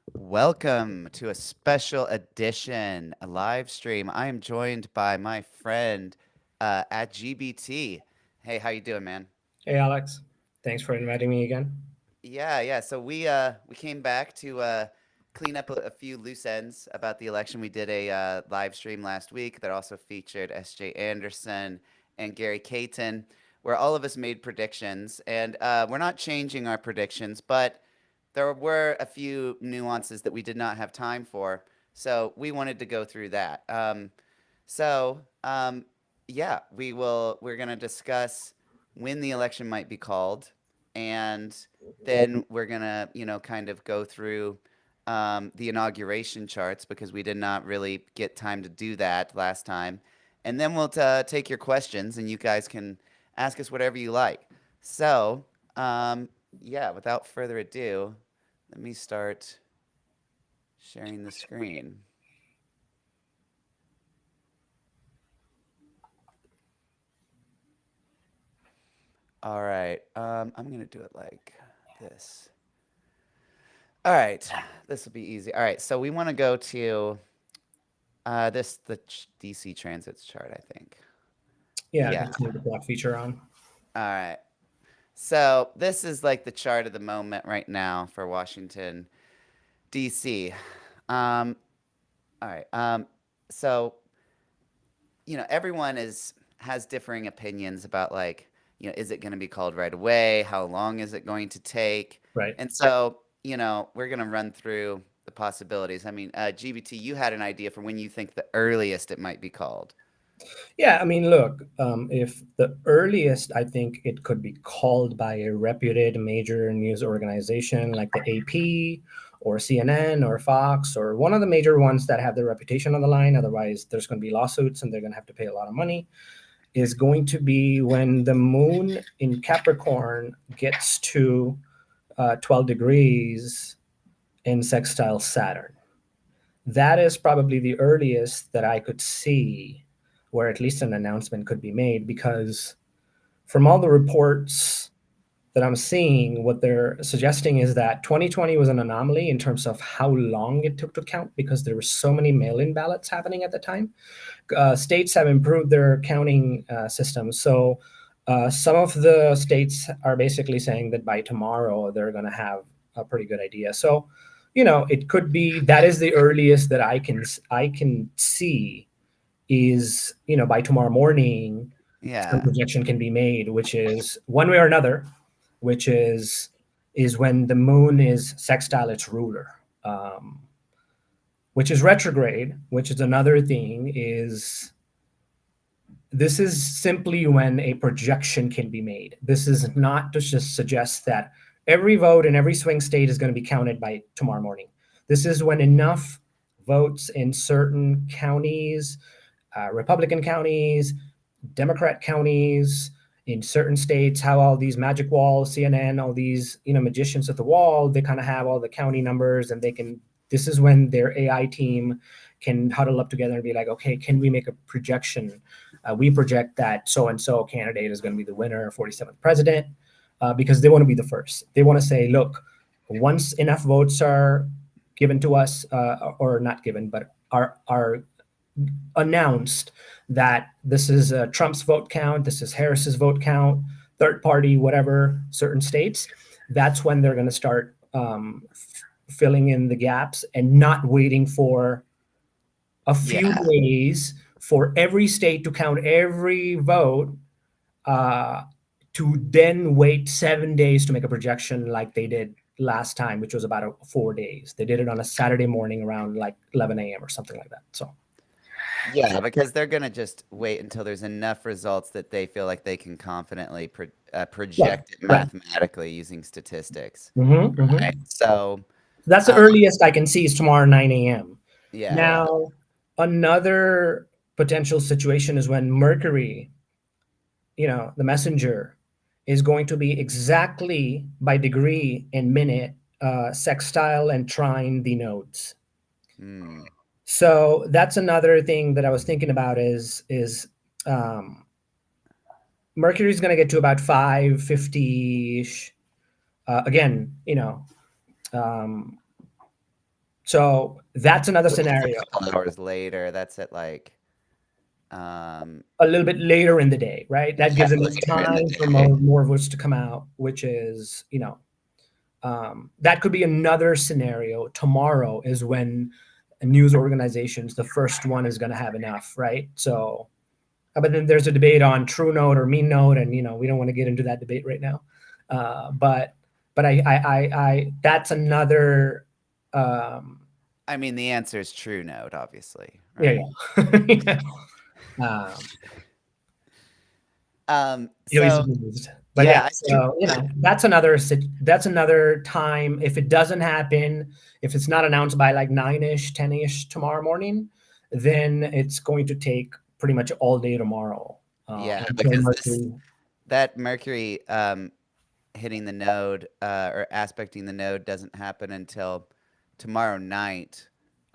Welcome to a special edition, a live stream. I am joined by my friend at GBT. Hey, how you doing, man? Hey Alex, thanks for inviting me again. Yeah. So we came back to clean up a few loose ends about the election. We did a live stream last week that also featured S.J. Anderson and Gary Caton, where all of us made predictions, and we're not changing our predictions, but there were a few nuances that we did not have time for, so we wanted to go through that. So, um, yeah, We're going to discuss when the election might be called, and then we're going to, kind of go through the inauguration charts because we did not really get time to do that last time. And then we'll take your questions, and you guys can ask us whatever you like. So, yeah, without further ado, let me start sharing the screen. All right. I'm gonna do it like this. All right. This will be easy. All right. So we want to go to the DC transits chart, I think. Yeah, I Yeah. can see the block feature on. All right. So this is like the chart of the moment right now for Washington DC. Um, all right. So everyone is has differing opinions about like, is it going to be called right away? How long is it going to take? Right. And so, we're going to run through the possibilities. I mean, GBT, you had an idea for when you think the earliest it might be called. Yeah, I mean, look, if the earliest, I think it could be called by a reputed major news organization like the AP or CNN or Fox or one of the major ones that have their reputation on the line. Otherwise, there's going to be lawsuits and they're going to have to pay a lot of money. Is going to be when the moon in Capricorn gets to 12 degrees in sextile Saturn. That is probably the earliest that I could see where at least an announcement could be made because from all the reports that I'm seeing, what they're suggesting is that 2020 was an anomaly in terms of how long it took to count because there were so many mail in ballots happening at the time. States have improved their counting systems. So some of the states are basically saying that by tomorrow they're going to have a pretty good idea. So, it could be that is the earliest that I can see is by tomorrow morning some Yeah. projection can be made, which is one way or another, which is when the moon is sextile its ruler. Um, which is retrograde, which is another thing, is this is simply when a projection can be made. This is not to just suggest that every vote in every swing state is going to be counted by tomorrow morning. This is when enough votes in certain counties, Republican counties, Democrat counties, in certain states, how all these magic walls, CNN, all these magicians at the wall, they kind of have all the county numbers, and they can. This is when their AI team can huddle up together and be like, okay, can we make a projection? We project that so and so candidate is going to be the winner, 47th president, because they want to be the first. They want to say, look, once enough votes are given to us, or not given, but are announced that this is Trump's vote count, this is Harris's vote count, third party, whatever, certain states, that's when they're going to start filling in the gaps and not waiting for a few Yeah. days for every state to count every vote, uh, to then wait 7 days to make a projection like they did last time, which was about 4 days. They did it on a Saturday morning around like 11 a.m. or something like that. So, Yeah, because they're gonna just wait until there's enough results that they feel like they can confidently right, project it right. mathematically using statistics. Right. Mm-hmm. So, That's the um, earliest I can see is tomorrow 9 a.m. yeah. Now, another potential situation is when Mercury, the messenger, is going to be exactly by degree and minute sextile and trine the nodes. Hmm. So that's another thing that I was thinking about is um, Mercury is going to get to about 550 ish. Again, um, So that's another Which is a scenario. couple hours later. That's at like A little bit later in the day, right? That yeah, gives enough later in the time for day. more votes to come out, which is, that could be another scenario. Tomorrow is when news organizations, the first one is going to have enough, right? So, but then there's a debate on true note or mean note, and we don't want to get into that debate right now. But I that's another. I mean, the answer is true note, obviously, Yeah, right? yeah. um, he's So amused. But yeah, yeah, I think so that's another time. If it doesn't happen, if it's not announced by like 9ish, 10ish tomorrow morning, then it's going to take pretty much all day tomorrow. yeah, Until because Mercury. that Mercury hitting the node or aspecting the node doesn't happen until tomorrow night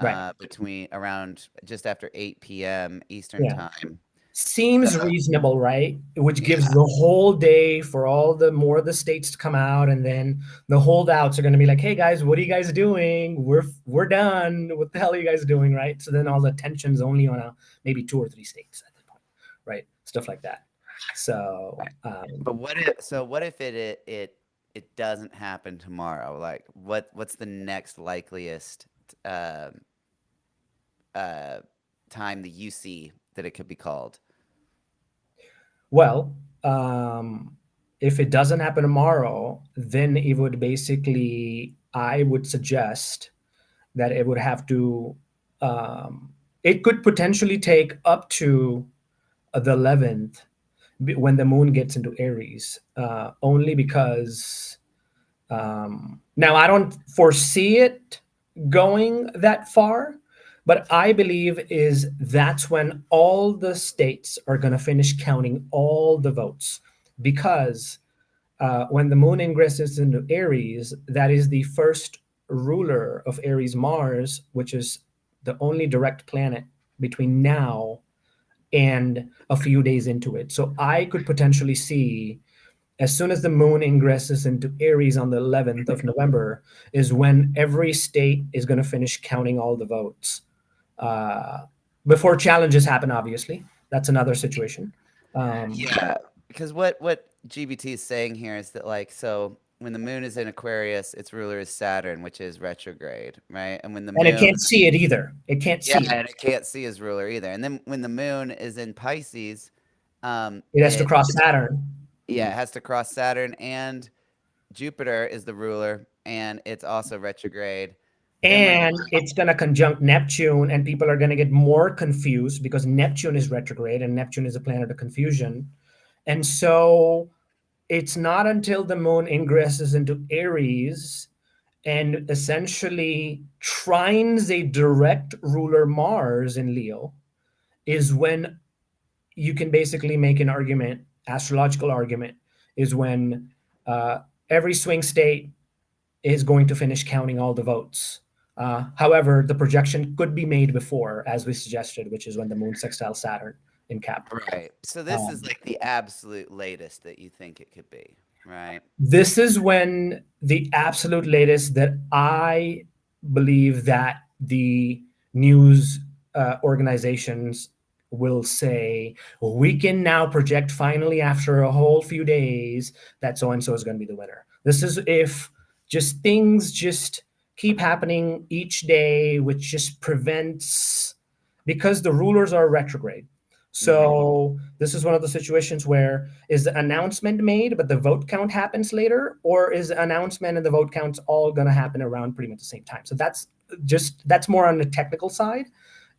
Right. between around just after 8 p.m. Eastern Yeah. time. So Seems reasonable, right? Which gives yeah, the whole day for all the more of the states to come out, and then the holdouts are going to be like, "Hey guys, what are you guys doing? We're done. What the hell are you guys doing?" Right? So then all the attention's only on maybe 2 or 3 states at that point, right? Stuff like that. So but what if it doesn't happen tomorrow? Like what's the next likeliest um uh time that you see that it could be called? well, if it doesn't happen tomorrow, then it would basically, I would suggest that it would have to. Um, it could potentially take up to the 11th when the moon gets into Aries, only because now I don't foresee it going that far, but I believe is that's when all the states are going to finish counting all the votes, because when the moon ingresses into Aries, that is the first ruler of Aries, Mars, which is the only direct planet between now and a few days into it. So I could potentially see, as soon as the moon ingresses into Aries on the 11th of November, is when every state is going to finish counting all the votes. Uh, Before challenges happen, obviously. That's another situation. Yeah, because what GBT is saying here is that like so when the moon is in Aquarius, its ruler is Saturn, which is retrograde, right? And when the And it moon can't see it either. It can't yeah, see it. and it can't see his ruler either. And then when the moon is in Pisces, It has to it cross Saturn. yeah, it has to cross Saturn and Jupiter is the ruler and it's also retrograde. Then when And it's going to conjunct Neptune, and people are going to get more confused because Neptune is retrograde and Neptune is a planet of confusion. And so it's not until the moon ingresses into Aries and essentially trines a direct ruler Mars in Leo is when you can basically make an argument, astrological argument, is when uh, every swing state is going to finish counting all the votes. However, the projection could be made before, as we suggested, which is when the moon sextile Saturn in Cap. right. So this is Um, like the absolute latest that you think it could be, right? this is when the absolute latest that I believe that the news organizations will say, we can now project finally after a whole few days that so and so is going to be the winner. This is if just things just keep happening each day, which just prevents, because the rulers are retrograde. Hmm. So this is one of the situations where, is the announcement made but the vote count happens later, or is the announcement and the vote counts all going to happen around pretty much the same time? So that's more on the technical side.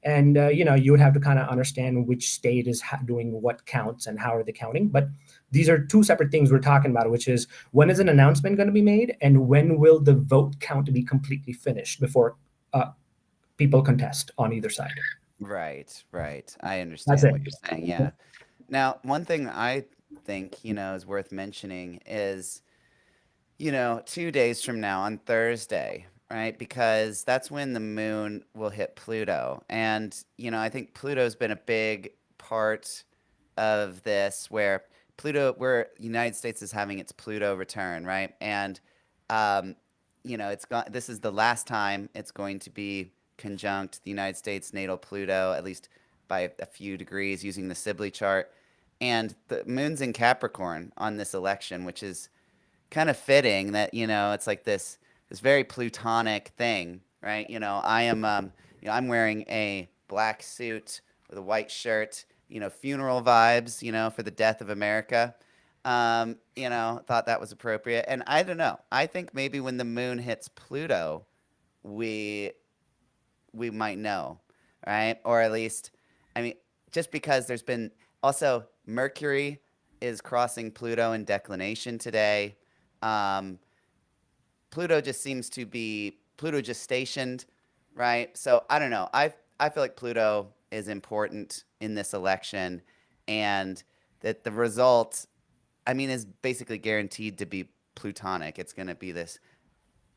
And you would have to kind of understand which state is doing what counts and how are they counting. But these are two separate things we're talking about, which is, when is an announcement going to be made and when will the vote count be completely finished before people contest on either side. Right, right. I That's understand it. what you're saying. Yeah. Now, one thing I think, is worth mentioning is, 2 days from now on Thursday, right? Because that's when the moon will hit Pluto. And, I think Pluto's been a big part of this where United States is having its Pluto return, right? And, um, it's gone. This is the last time it's going to be conjunct the United States natal Pluto, at least by a few degrees using the Sibley chart. And the moon's in Capricorn on this election, which is kind of fitting that, it's like this very plutonic thing, right? I'm wearing a black suit with a white shirt, funeral vibes, for the death of America. Thought that was appropriate. And I don't know. I think maybe when the moon hits Pluto, we we might know, right? Or at least, I mean, just because there's been also Mercury is crossing Pluto in declination today. Um, Pluto just seems to be Pluto just stationed, right? So I don't know. I feel like Pluto is important in this election, and that the result, I mean, is basically guaranteed to be plutonic. It's going to be this,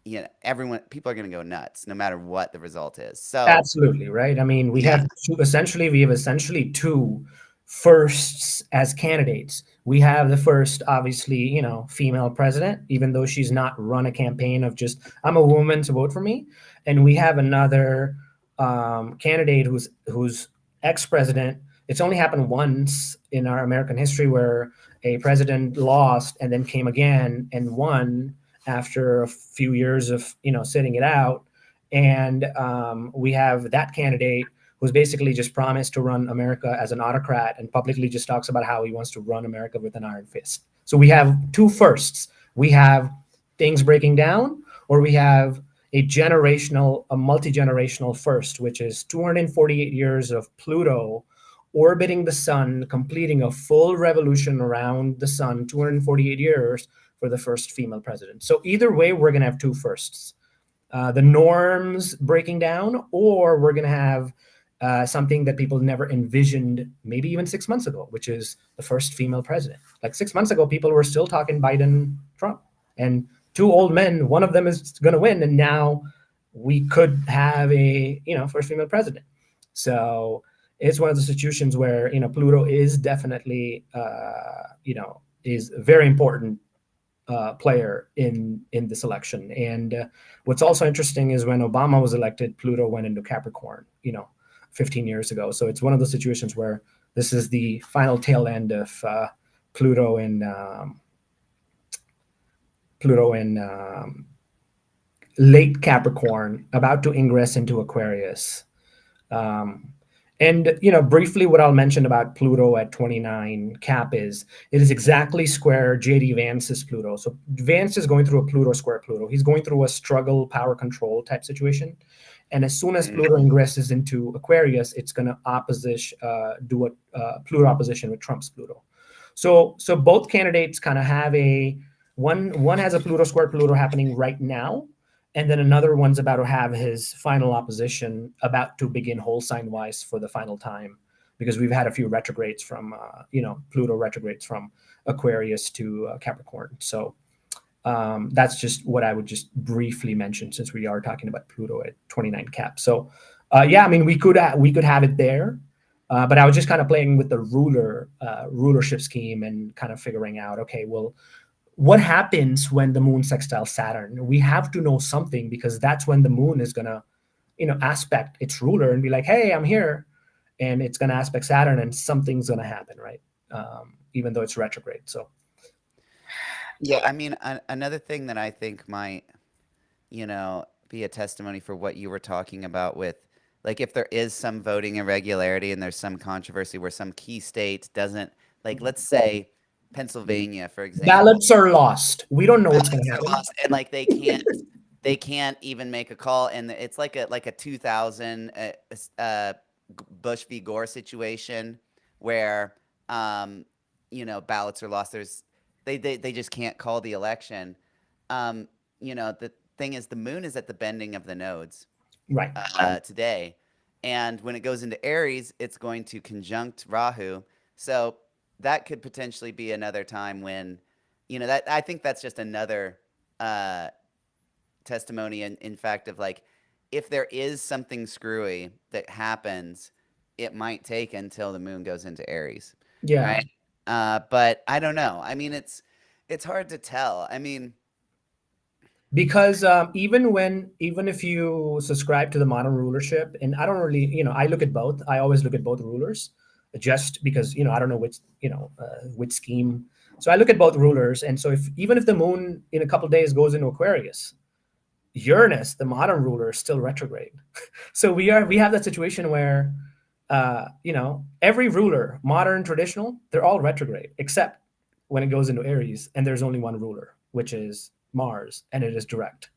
people are going to go nuts no matter what the result is. So Absolutely, right? I mean, yeah, we have essentially two firsts as candidates. We have the first, obviously, female president, even though she's not run a campaign of just "I'm a woman, to vote for me," and we have another candidate who's ex-president. It's only happened once in our American history where a president lost and then came again and won after a few years of sitting it out. And we have that candidate who's basically just promised to run America as an autocrat and publicly just talks about how he wants to run America with an iron fist. So we have two firsts. We have things breaking down, or we have a multi-generational first, which is 248 years of Pluto orbiting the sun, completing a full revolution around the sun, 248 years for the first female president. So either way, we're going to have two firsts. The norms breaking down, or we're going to have something that people never envisioned, maybe even 6 months ago, which is the first female president. Like 6 months ago, people were still talking Biden, Trump, and two old men. One of them is going to win, and now we could have a first female president. So it's one of the situations where Pluto is definitely is very important player in this election. And what's also interesting is when Obama was elected, Pluto went into Capricorn, 15 years ago. So it's one of those situations where this is the final tail end of Pluto in late Capricorn, about to ingress into Aquarius. And briefly, what I'll mention about Pluto at 29 Cap is it is exactly square JD Vance's Pluto. So Vance is going through a Pluto square Pluto. He's going through a struggle, power control type situation. And as soon as Pluto ingresses into Aquarius, it's going to do a Pluto opposition with Trump's Pluto. So both candidates kind of have one has a Pluto square Pluto happening right now, and then another one's about to have his final opposition about to begin whole sign wise for the final time, because we've had a few retrogrades from Pluto retrogrades from Aquarius to Capricorn. So that's just what I would just briefly mention, since we are talking about Pluto at 29 Cap. So yeah, I mean, we could have it there, but I was just kind of playing with the rulership scheme and kind of figuring out, okay, well, what happens when the moon sextiles Saturn? We have to know something, because that's when the moon is gonna, aspect its ruler and be like, hey, I'm here, and it's gonna aspect Saturn, and something's gonna happen, right? Even though it's retrograde. So yeah. I mean, another thing that I think might, be a testimony for what you were talking about with, like, if there is some voting irregularity and there's some controversy where some key state doesn't, like, let's say Pennsylvania, for example. ballots are lost. We don't know what's going to Ballots are happen. lost, and like they can't even make a call, and it's like a 2000 Bush v. Gore situation where ballots are lost. They just can't call the election. The thing is, the moon is at the bending of the nodes Right. today, and when it goes into Aries, it's going to conjunct Rahu. So that could potentially be another time when, that I think that's just another testimony in fact of, like, if there is something screwy that happens, it might take until the moon goes into Aries, Yeah. right? But I don't know. I mean, it's hard to tell. I mean, because even if you subscribe to the modern rulership, and I don't really, I look at both. I always look at both rulers, just because I don't know which scheme. So I look at both rulers, and so if the moon in a couple of days goes into Aquarius, Uranus, the modern ruler, is still retrograde. So we have that situation where every ruler, modern, traditional, they're all retrograde except when it goes into Aries, and there's only one ruler, which is Mars, and it is direct,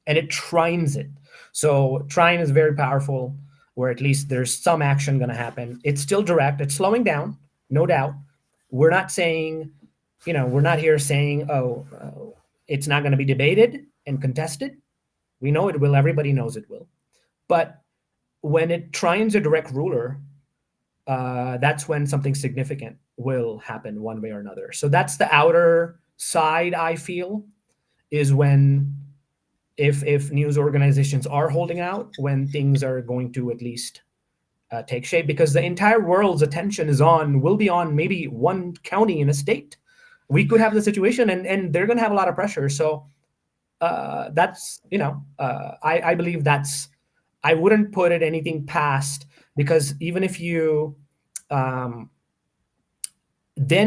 and it trines it. So trine is very powerful, where at least there's some action going to happen. It's still direct. It's slowing down, no doubt. We're not saying, we're not here saying, it's not going to be debated and contested. We know it will. Everybody knows it will. But when it trines a direct ruler, that's when something significant will happen one way or another. So that's the outer side, I feel, is when if news organizations are holding out, when things are going to at least take shape, because the entire world's attention will be on maybe one county in a state. We could have the situation, and they're going to have a lot of pressure. So that's, I believe I wouldn't put it anything past, because even if you, then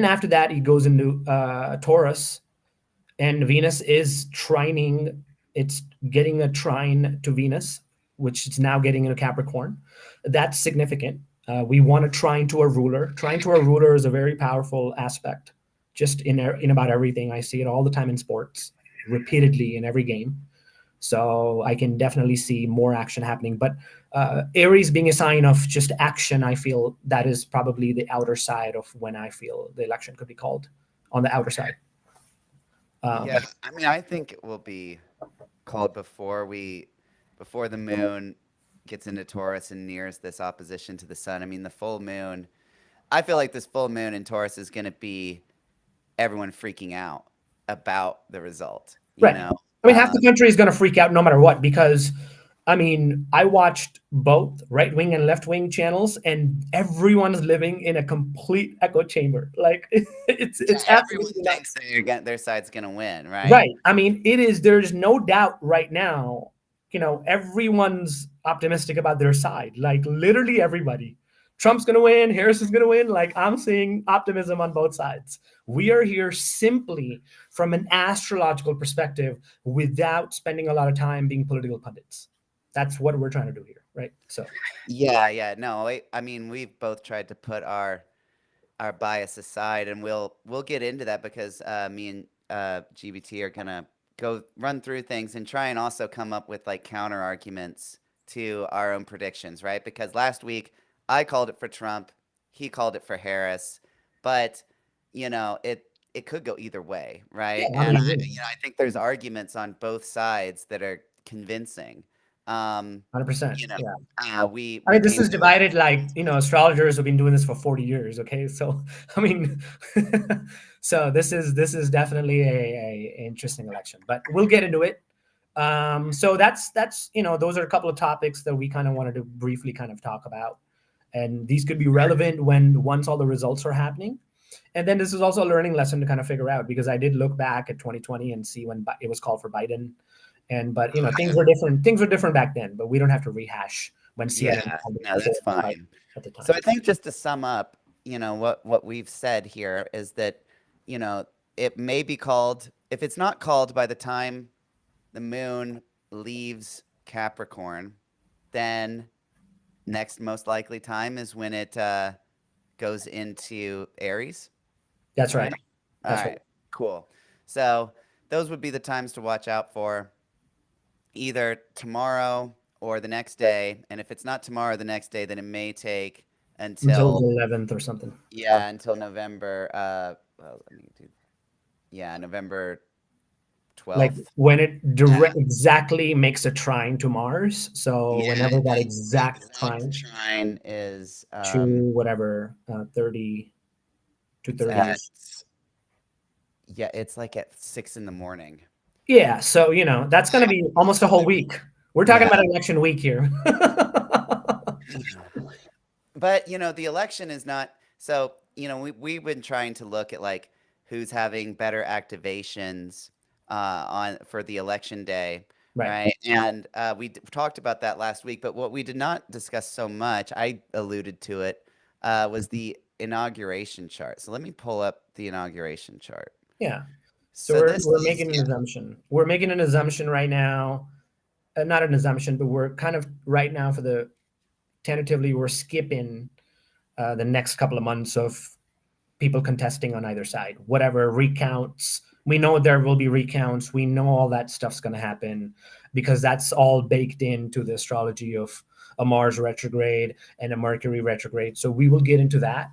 after that, it goes into Taurus, and Venus is trining. It's getting a trine to Venus, which is now getting into Capricorn. That's significant. We want to trine to a ruler. Trine to a ruler is a very powerful aspect, just in about everything. I see it all the time in sports, repeatedly in every game. So I can definitely see more action happening. But Aries being a sign of just action, I feel that is probably the outer side of when I feel the election could be called, on the outer side. Yeah, I mean, I think it will be called before the moon gets into Taurus and nears this opposition to the sun. I mean, the full moon, I feel like this full moon in Taurus is going to be everyone freaking out about the result, Right. I mean, half the country is going to freak out no matter what, because, I mean, I watched both right-wing and left-wing channels, and everyone's living in a complete echo chamber. Like, it's everyone absolutely thinks their side's going to win, right? right. I mean, there's no doubt right now, everyone's optimistic about their side. Like, literally everybody. Trump's going to win, Harris is going to win. Like, I'm seeing optimism on both sides. We are here simply from an astrological perspective, without spending a lot of time being political pundits. That's what we're trying to do here, right? So yeah, no, I mean, we've both tried to put our bias aside, and we'll get into that, because me and GBT are gonna go run through things and try and also come up with like counter arguments to our own predictions, right? Because last week I called it for Trump, he called it for Harris, but it could go either way, right? yeah, And I think there's arguments on both sides that are convincing. 100%. Yeah. We I mean, this came is divided, like, astrologers have been doing this for 40 years. Okay. So, I mean, so this is definitely a interesting election, but we'll get into it. So that's, those are a couple of topics that we kind of wanted to briefly kind of talk about. And these could be relevant once all the results are happening. And then this is also a learning lesson to kind of figure out, because I did look back at 2020 and see when it was called for Biden. But things were different. Things were different back then, but we don't have to rehash when CNN. Yeah, no, that's fine. At the time. So I think, just to sum up, what we've said here is that, it may be called, if it's not called by the time the moon leaves Capricorn, then next most likely time is when it goes into Aries. That's right. All right, cool. So those would be the times to watch out for, either tomorrow or the next day. And if it's not tomorrow or the next day, then it may take until the 11th or something. Yeah, until November. November 12th. Like when it exactly makes a trine to Mars. So whenever that exact trine is to whatever 30 to 30. Yeah, it's like at 6 a.m. Yeah, so that's going to be almost a whole week. We're talking about election week here. But the election is not. So we've been trying to look at like who's having better activations on for the election day, Right. right? And talked about that last week. But what we did not discuss so much, I alluded to it, was the inauguration chart. So let me pull up the inauguration chart. Yeah. So So this we're is making an assumption. We're making an assumption right now. Not an assumption, but we're kind of right now for the tentatively we're skipping the next couple of months of people contesting on either side. Whatever recounts, we know there will be recounts. We know all that stuff's going to happen because that's all baked into the astrology of a Mars retrograde and a Mercury retrograde. So we will get into that.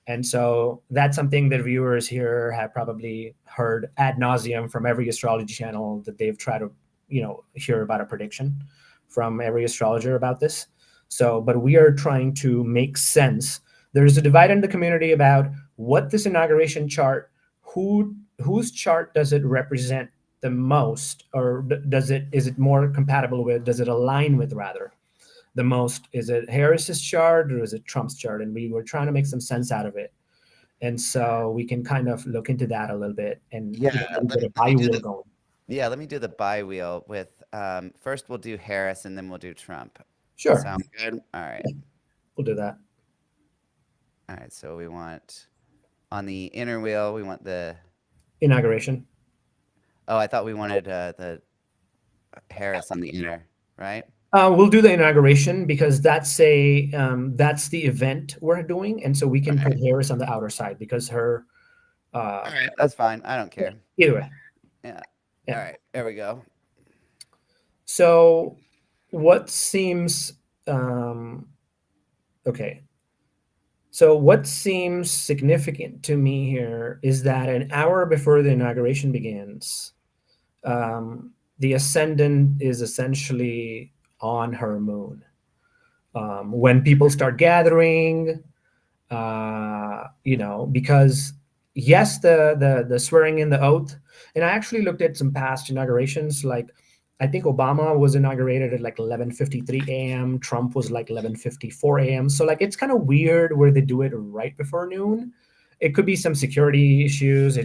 And so that's something that viewers here have probably heard ad nauseum from every astrology channel that they've tried to, hear about a prediction from every astrologer about this. So, but we are trying to make sense. There's a divide in the community about what this inauguration chart, whose chart does it represent the most, or is it more compatible with, does it align with rather the most? Is it Harris's chart or is it Trump's chart? And we were trying to make some sense out of it. And so we can kind of look into that a little bit and yeah. get Let a me, let me do bi-wheel the going. yeah. Let me do the bi-wheel with first we'll do Harris and then we'll do Trump. Sure. Sound good? All right. We'll do that. All right. So we want on the inner wheel, we want the Inauguration. Oh, I thought we wanted the Harris on the inner, right? We'll do the inauguration because that's the event we're doing, and so we can put Harris on the outer side because her. All right, that's fine. I don't care. Either way. Yeah. Yeah. All right, there we go. So, what seems okay? So, what seems significant to me here is that an hour before the inauguration begins, the ascendant is essentially on her moon. When people start gathering, because yes, the swearing in the oath, and I actually looked at some past inaugurations. Like, I think Obama was inaugurated at like 11:53 a.m. Trump was like 11:54 a.m. So like it's kind of weird where they do it right before noon. It could be some security issues.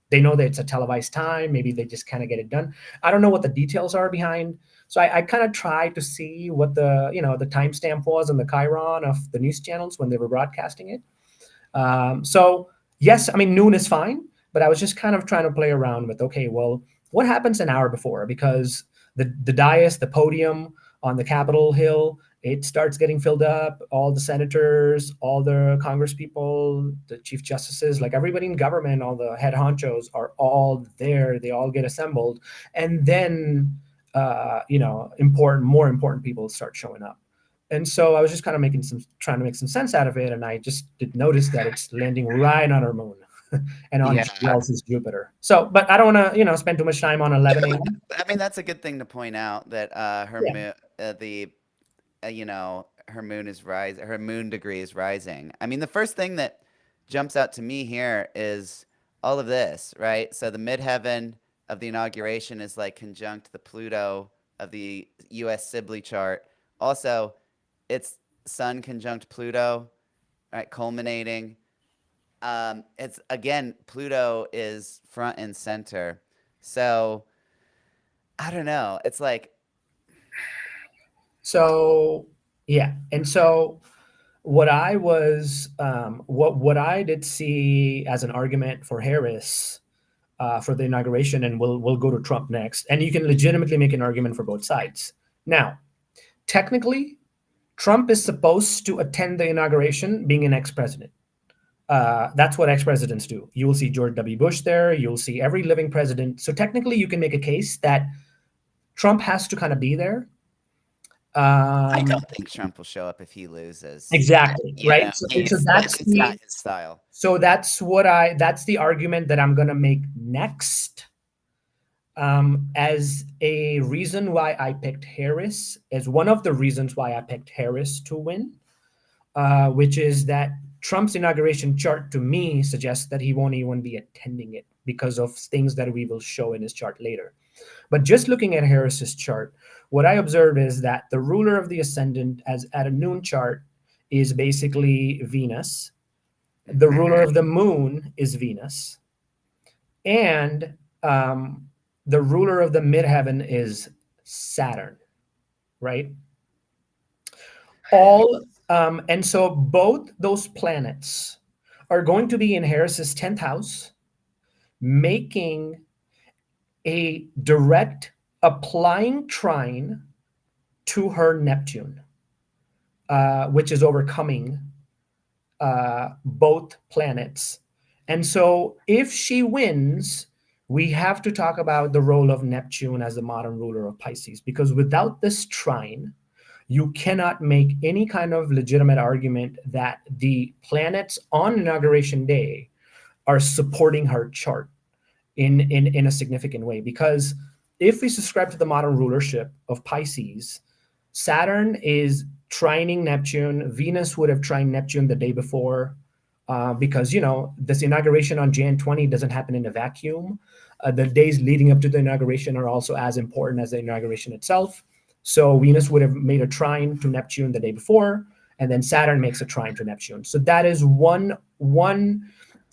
They know that it's a televised time. Maybe they just kind of get it done. I don't know what the details are behind. So I kind of tried to see what the timestamp was on the Chiron of the news channels when they were broadcasting it. So yes, I mean noon is fine, but I was just kind of trying to play around with, okay, well, what happens an hour before? Because the dais, the podium on the Capitol Hill, it starts getting filled up. All the senators, all the Congress people, the chief justices, like everybody in government, all the head honchos are all there. They all get assembled, and then more important people start showing up. And so I was just kind of trying to make some sense out of it, and I just did notice that it's landing right on our moon. And on Wells' Jupiter. So, but I don't want to, spend too much time on 11 a.m. I mean, that's a good thing to point out that her moon is rising. Her moon degree is rising. I mean, the first thing that jumps out to me here is all of this, right? So the midheaven of the inauguration is like conjunct the Pluto of the U.S. Sibley chart. Also, it's Sun conjunct Pluto, right? Culminating. It's again, Pluto is front and center. So I don't know. It's like, so yeah. And so what I was, what I did see as an argument for Harris for the inauguration, and we'll go to Trump next, and you can legitimately make an argument for both sides. Now, technically, Trump is supposed to attend the inauguration being an ex-president. That's what ex-presidents do. You will see George W. Bush there. You'll see every living president. So technically, you can make a case that Trump has to kind of be there. I don't think Trump will show up if he loses. Exactly, right? So that's not his style. So that's the argument that I'm going to make next. As a reason why I picked Harris, as one of the reasons why I picked Harris to win, which is that Trump's inauguration chart to me suggests that he won't even be attending it because of things that we will show in his chart later. But just looking at Harris's chart, what I observed is that the ruler of the ascendant as at a noon chart is basically Venus. The ruler of the moon is Venus. And the ruler of the midheaven is Saturn, right? And so both those planets are going to be in Harris's 10th house, making a direct applying trine to her Neptune, which is overcoming both planets. And so if she wins, we have to talk about the role of Neptune as the modern ruler of Pisces, because without this trine, you cannot make any kind of legitimate argument that the planets on Inauguration Day are supporting her chart in a significant way. Because if we subscribe to the modern rulership of Pisces, Saturn is trining Neptune. Venus would have trined Neptune the day before, because, this inauguration on Jan 20 doesn't happen in a vacuum. The days leading up to the inauguration are also as important as the inauguration itself. So Venus would have made a trine to Neptune the day before, and then Saturn makes a trine to Neptune. So that is one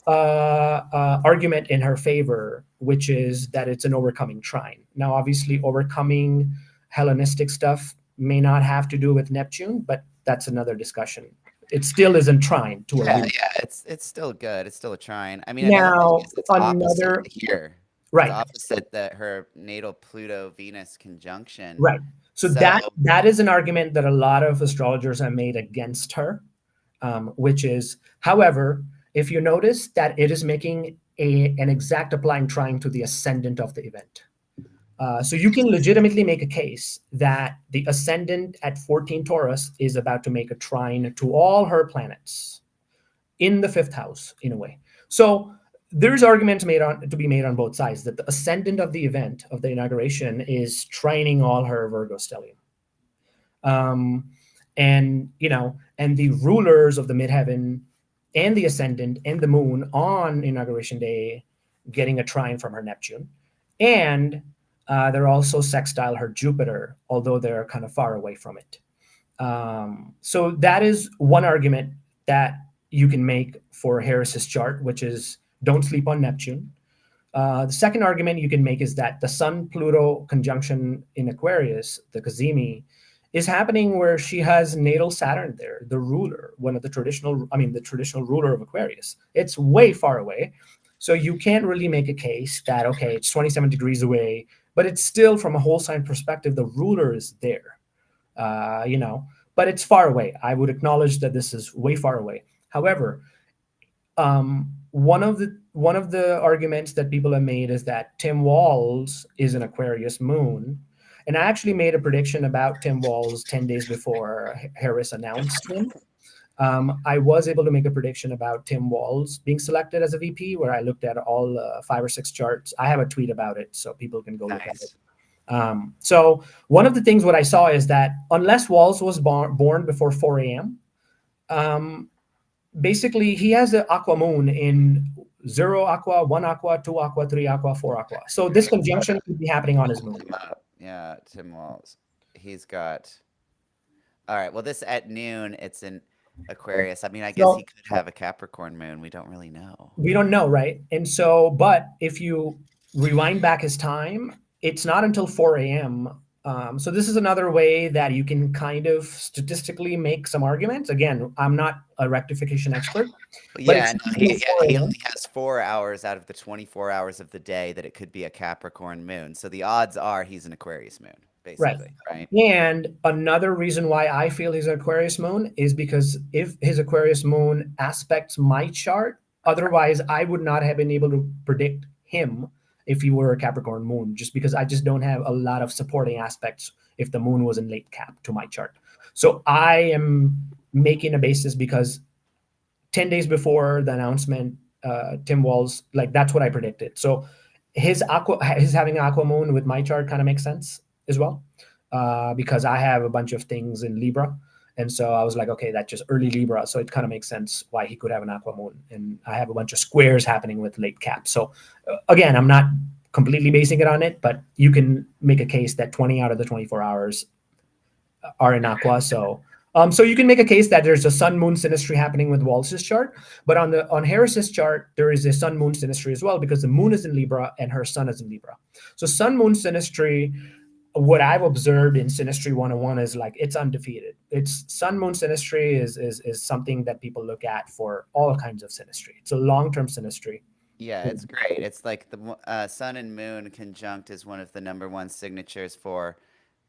argument in her favor, which is that it's an overcoming trine. Now, obviously, overcoming Hellenistic stuff may not have to do with Neptune, but that's another discussion. It still isn't trine to Yeah, it's still good. It's still a trine. I mean, now it's another opposite here. right. It's opposite that her natal Pluto Venus conjunction. Right. So that is an argument that a lot of astrologers have made against her, which is, however, if you notice that it is making an exact applying trine to the ascendant of the event. So you can legitimately make a case that the ascendant at 14 Taurus is about to make a trine to all her planets in the 5th house, in a way. So there's arguments to be made on both sides that the ascendant of the event of the inauguration is trining all her Virgo stellium. And the rulers of the midheaven and the ascendant and the moon on inauguration day getting a trine from her Neptune. And they're also sextile her Jupiter, although they're kind of far away from it. So that is one argument that you can make for Harris's chart, which is don't sleep on Neptune. The second argument you can make is that the Sun-Pluto conjunction in Aquarius, the Cazimi, is happening where she has natal Saturn there, the ruler, the traditional ruler of Aquarius. It's way far away. So you can't really make a case that, okay, it's 27 degrees away, but it's still, from a whole sign perspective, the ruler is there, but it's far away. I would acknowledge that this is way far away. However, one of the arguments that people have made is that Tim Walz is an Aquarius moon. And I actually made a prediction about Tim Walz 10 days before Harris announced him. I was able to make a prediction about Tim Walz being selected as a VP, where I looked at all 5 or 6 charts. I have a tweet about it, so people can go look at it. So one of the things what I saw is that unless Walz was born before 4 a.m., basically he has the aqua moon in 0 aqua, 1 aqua, 2 aqua, 3 aqua, 4 aqua. So this conjunction could be happening on his moon. Yeah, Tim Walz. He's got. All right. Well, this at noon, it's in Aquarius. I mean, I guess he could have a Capricorn moon. We don't really know. We don't know, right? And so, but if you rewind back his time, it's not until 4 a.m. So this is another way that you can kind of statistically make some arguments. Again, I'm not a rectification expert. Yeah, he only has 4 hours out of the 24 hours of the day that it could be a Capricorn moon. So the odds are he's an Aquarius moon, basically, right? And another reason why I feel he's an Aquarius moon is because if his Aquarius moon aspects my chart, otherwise I would not have been able to predict him if he were a Capricorn moon, just because I just don't have a lot of supporting aspects if the moon was in late Cap to my chart. So I am making a basis because 10 days before the announcement, Tim Walz, that's what I predicted. So his having an aqua moon with my chart kind of makes sense as well, because I have a bunch of things in Libra. And so I was like, okay, that's just early Libra. So it kind of makes sense why he could have an aqua moon. And I have a bunch of squares happening with late Cap. So again, I'm not completely basing it on it, but you can make a case that 20 out of the 24 hours are in aqua. So So you can make a case that there's a sun moon synastry happening with Wallace's chart, but on Harris's chart there is a sun moon synastry as well because the moon is in Libra and her sun is in Libra. So sun moon synastry, what I've observed in Synastry 101 is like it's undefeated. It's sun moon synastry is something that people look at for all kinds of synastry. It's a long-term synastry. Yeah, it's great. It's like the sun and moon conjunct is one of the number one signatures for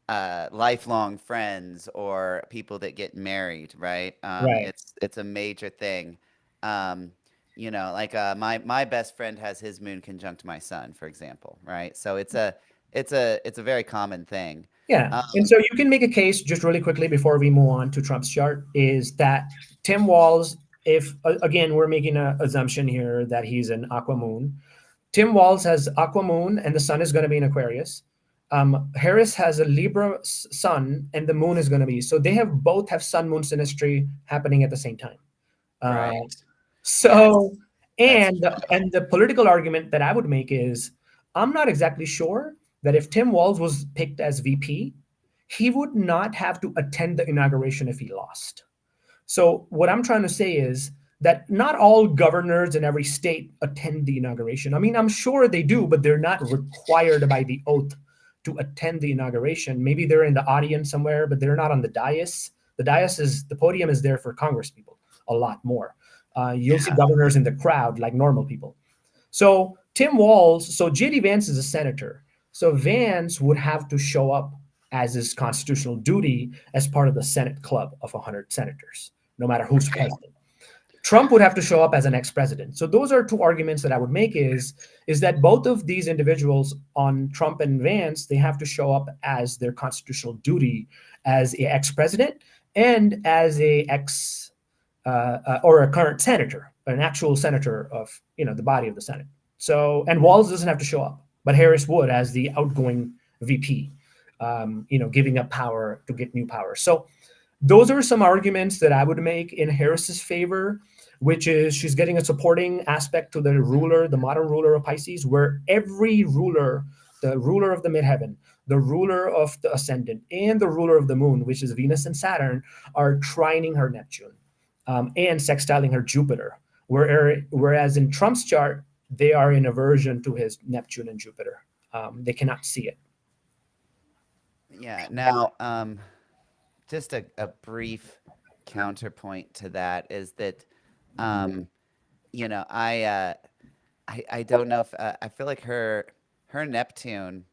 lifelong friends or people that get married, right? Right. It's a major thing. Um, like my best friend has his moon conjunct my sun, for example, right? So it's a very common thing. Yeah. And Um, so you can make a case just really quickly before we move on to Trump's chart is that Tim Walz, if again, we're making an assumption here that he's an aqua moon. Tim Walz has aqua moon and the sun is going to be in Aquarius. Harris has a Libra sun and the moon is going to be. So they have both have sun moon synastry happening at the same time. Uh, right. Yes, so, that's and the political argument that I would make is, I'm not exactly sure that if Tim Walz was picked as VP, he would not have to attend the inauguration if he lost. So what I'm trying to say is that not all governors in every state attend the inauguration. I mean, I'm sure they do, but they're not required by the oath to attend the inauguration. Maybe they're in the audience somewhere, but they're not on the dais. The podium is there for Congress people a lot more. You'll see yeah. governors in the crowd like normal people. So Tim Walz, so J.D. Vance is a senator. So Vance would have to show up as his constitutional duty as part of the Senate club of 100 senators, no matter who's Right. president. Trump would have to show up as an ex-president. So those are two arguments that I would make is that both of these individuals on Trump and Vance, they have to show up as their constitutional duty as a ex-president and as a or a current senator, an actual senator of the body of the Senate. So and Walz doesn't have to show up, but Harris would as the outgoing VP, giving up power to get new power. So those are some arguments that I would make in Harris's favor, which is she's getting a supporting aspect to the ruler, the modern ruler of Pisces, where every ruler, the ruler of the midheaven, the ruler of the ascendant, and the ruler of the moon, which is Venus and Saturn, are trining her Neptune and sextiling her Jupiter. Whereas in Trump's chart, they are in aversion to his Neptune and Jupiter. They cannot see it. Yeah. Now, just a brief counterpoint to that is that, um, I don't know if I feel like her Neptune,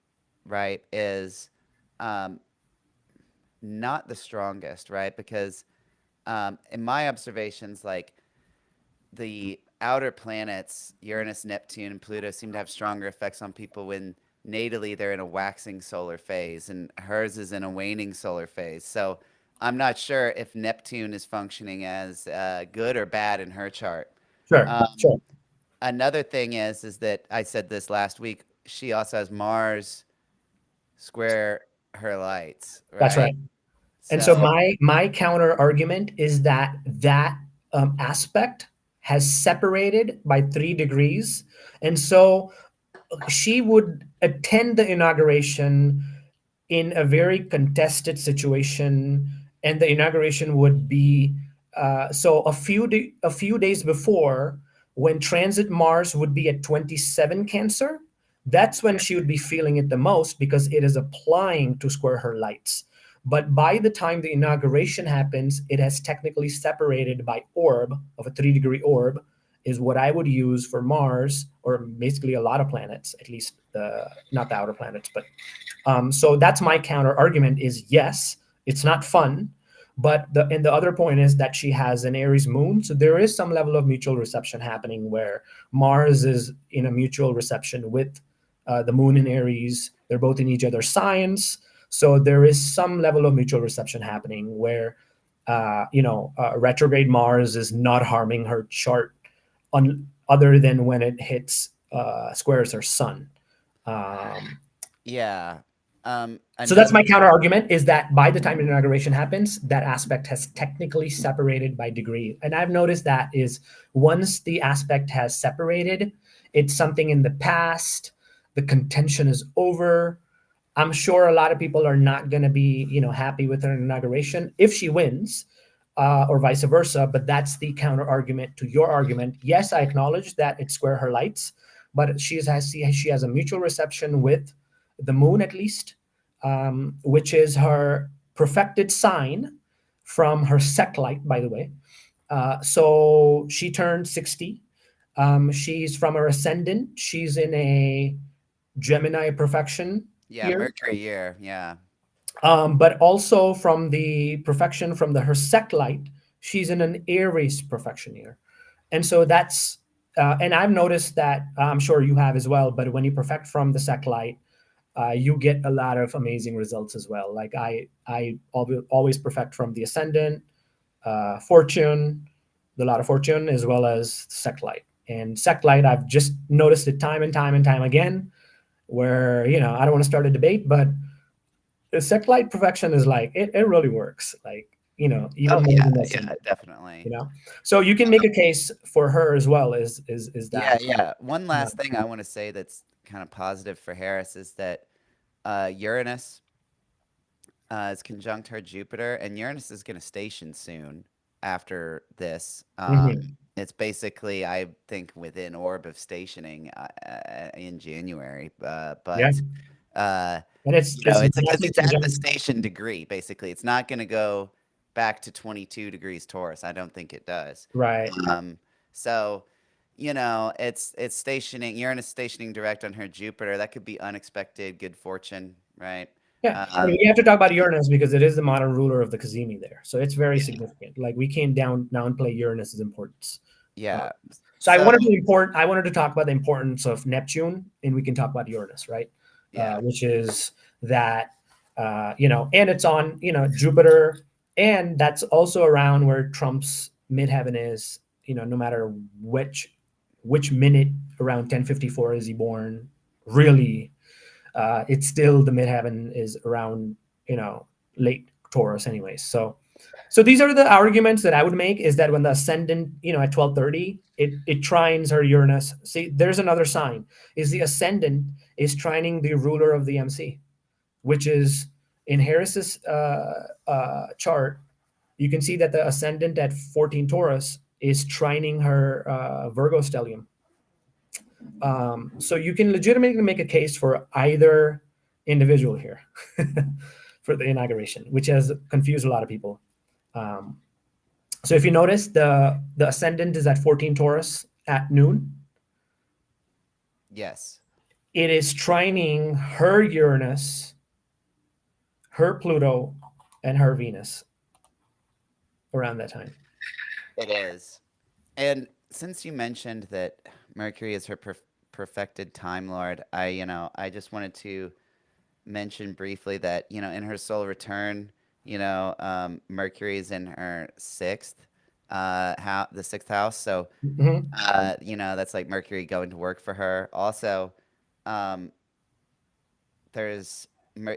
right, is um, not the strongest, right? Because in my observations, like the outer planets, Uranus, Neptune, and Pluto, seem to have stronger effects on people when natally they're in a waxing solar phase, and hers is in a waning solar phase. So I'm not sure if Neptune is functioning as good or bad in her chart. Sure, Um, sure. Another thing is that I said this last week. She also has Mars square her lights, That's right? right. And so So my counter argument is that aspect has separated by 3 degrees, and so she would attend the inauguration in a very contested situation, and the inauguration would be so a few days before, when transit Mars would be at 27 Cancer. That's when she would be feeling it the most because it is applying to square her lights. But by the time the inauguration happens, it has technically separated by orb of a 3 degree orb, is what I would use for Mars, or basically a lot of planets, at least not the outer planets. But so that's my counter argument is yes, it's not fun. But the other point is that she has an Aries moon. So there is some level of mutual reception happening where Mars is in a mutual reception with the moon in Aries. They're both in each other's signs. So there is some level of mutual reception happening where, retrograde Mars is not harming her chart other than when it hits squares her sun. Um, yeah. so that's Another my counter argument is that by the time the inauguration happens, that aspect has technically separated by degree. And I've noticed that is once the aspect has separated, it's something in the past, the contention is over. I'm sure a lot of people are not going to be, happy with her inauguration if she wins, or vice versa. But that's the counter argument to your argument. Yes, I acknowledge that it's square her lights, but she has a mutual reception with the moon at least, which is her perfected sign from her sect light, by the way. So she turned 60. She's from her ascendant. She's in a Gemini perfection Yeah, year, Mercury year. Yeah. but also from the perfection from her sect light, she's in an Aries perfection year. And so and I've noticed that, I'm sure you have as well, but when you perfect from the sect light, you get a lot of amazing results as well. Like I always perfect from the ascendant, fortune, the lot of fortune, as well as sect light. And sect light, I've just noticed it time and time and time again, where, I don't want to start a debate, but the sect light perfection is like, it really works. Like, even Oh more yeah, than that, yeah, definitely. so you can make a case for her as well, is Yeah, that. yeah. One uh, last thing I want to say that's kind of positive for Harris is that Uranus is conjunct her Jupiter, and Uranus is going to station soon after this. mhm. It's basically, I think, within orb of stationing in January. Yeah, But uh, and it's it's because exactly it's at the conjunct. station degree. Basically, it's not going to go back to 22 degrees Taurus. I don't think it does. Right. Um, so. It's stationing Uranus stationing direct on her Jupiter. That could be unexpected good fortune, right? Yeah, and Um, we have to talk about Uranus because it is the modern ruler of the Cazimi there, so it's very yeah, significant. Like, we came down now and play Uranus's importance. Uh, yeah. so I So wanted to import. I wanted to talk about the importance of Neptune, and we can talk about Uranus, right? yeah, Which is that, and it's on, Jupiter, and that's also around where Trump's midheaven is. No matter which minute around 10:54 is he born, really, it's still the midheaven is around, late Taurus anyways. So these are the arguments that I would make, is that when the ascendant, at 12:30, it trines her Uranus. See, there's another sign, is the ascendant is trining the ruler of the MC, which is in Harris's chart. You can see that the ascendant at 14 Taurus is trining her Virgo stellium. So you can legitimately make a case for either individual here for the inauguration, which has confused a lot of people. Um, so if you notice, the ascendant is at 14 Taurus at noon. yes, It is trining her Uranus, her Pluto, and her Venus around that time. it is. And since you mentioned that Mercury is her perfected Time Lord, I just wanted to mention briefly that, in her soul return, Mercury is in her the sixth house. So, Mhm. that's like Mercury going to work for her. Also, um,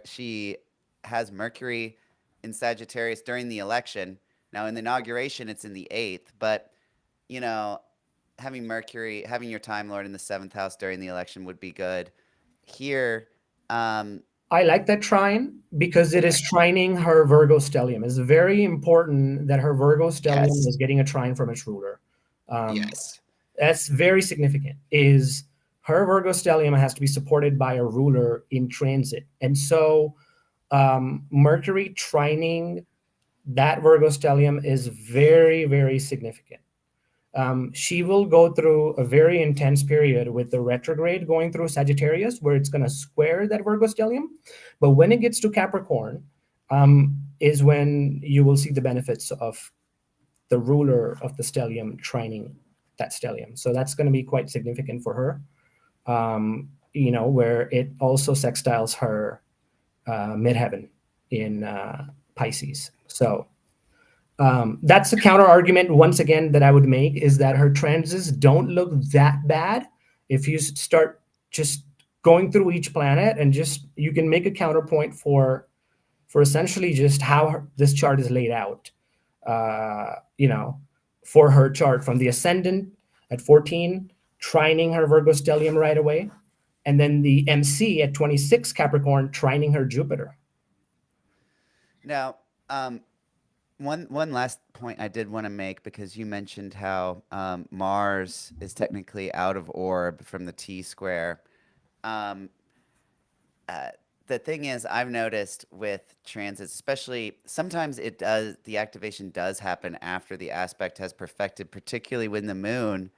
she has Mercury in Sagittarius during the election. Now, in the inauguration, it's in the eighth, but you know, having your Time Lord in the seventh house during the election would be good. Here, um, I like that trine because it okay, is trining her Virgo stellium. It's very important that her Virgo stellium yes, is getting a trine from its ruler. Um, yes, that's very significant. Is her Virgo stellium has to be supported by a ruler in transit, and so Mercury trining that Virgo stellium is very, very significant. She will go through a very intense period with the retrograde going through Sagittarius, where it's going to square that Virgo stellium. But when it gets to Capricorn, is when you will see the benefits of the ruler of the stellium trining that stellium. So that's going to be quite significant for her. Where it also sextiles her midheaven in Pisces. So that's a counter argument once again that I would make, is that her transits don't look that bad if you start just going through each planet, and just you can make a counterpoint for essentially just how this chart is laid out. Uh, you know, for her chart from the ascendant at 14, trining her Virgo stellium right away. And then the MC at 26 Capricorn trining her Jupiter. Now, one last point I did want to make, because you mentioned how Mars is technically out of orb from the T square. Um, the thing is, I've noticed with transits, especially sometimes the activation does happen after the aspect has perfected, particularly when the moon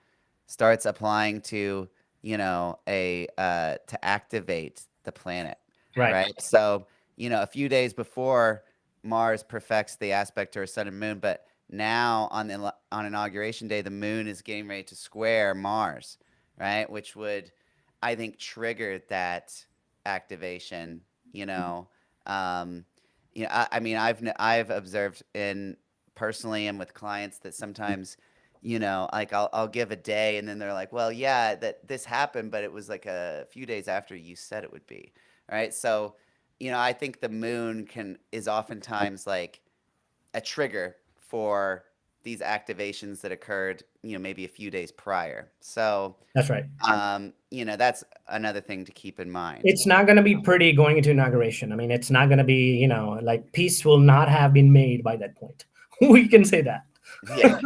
starts applying to, to activate the planet, Right. right? So, a few days before Mars perfects the aspect to her sun and moon, but now on inauguration day, the moon is getting ready to square Mars, right? Which would, I think, trigger that activation. I mean, I've observed personally and with clients that sometimes, like I'll give a day and then they're like, well, yeah, that this happened, but it was like a few days after you said it would be, right? So, I think the moon is oftentimes like a trigger for these activations that occurred, maybe a few days prior. So, That's right. that's another thing to keep in mind. It's not going to be pretty going into inauguration. I mean, it's not going to be, like peace will not have been made by that point. We can say that. Yeah.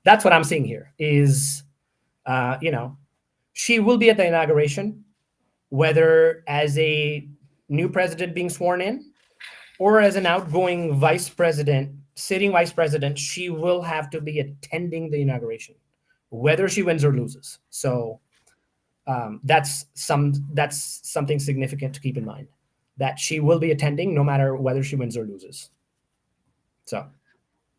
That's what I'm seeing here is, she will be at the inauguration, whether as a new president being sworn in or as an outgoing sitting vice president, she will have to be attending the inauguration, whether she wins or loses. So that's something significant to keep in mind, that she will be attending no matter whether she wins or loses. So,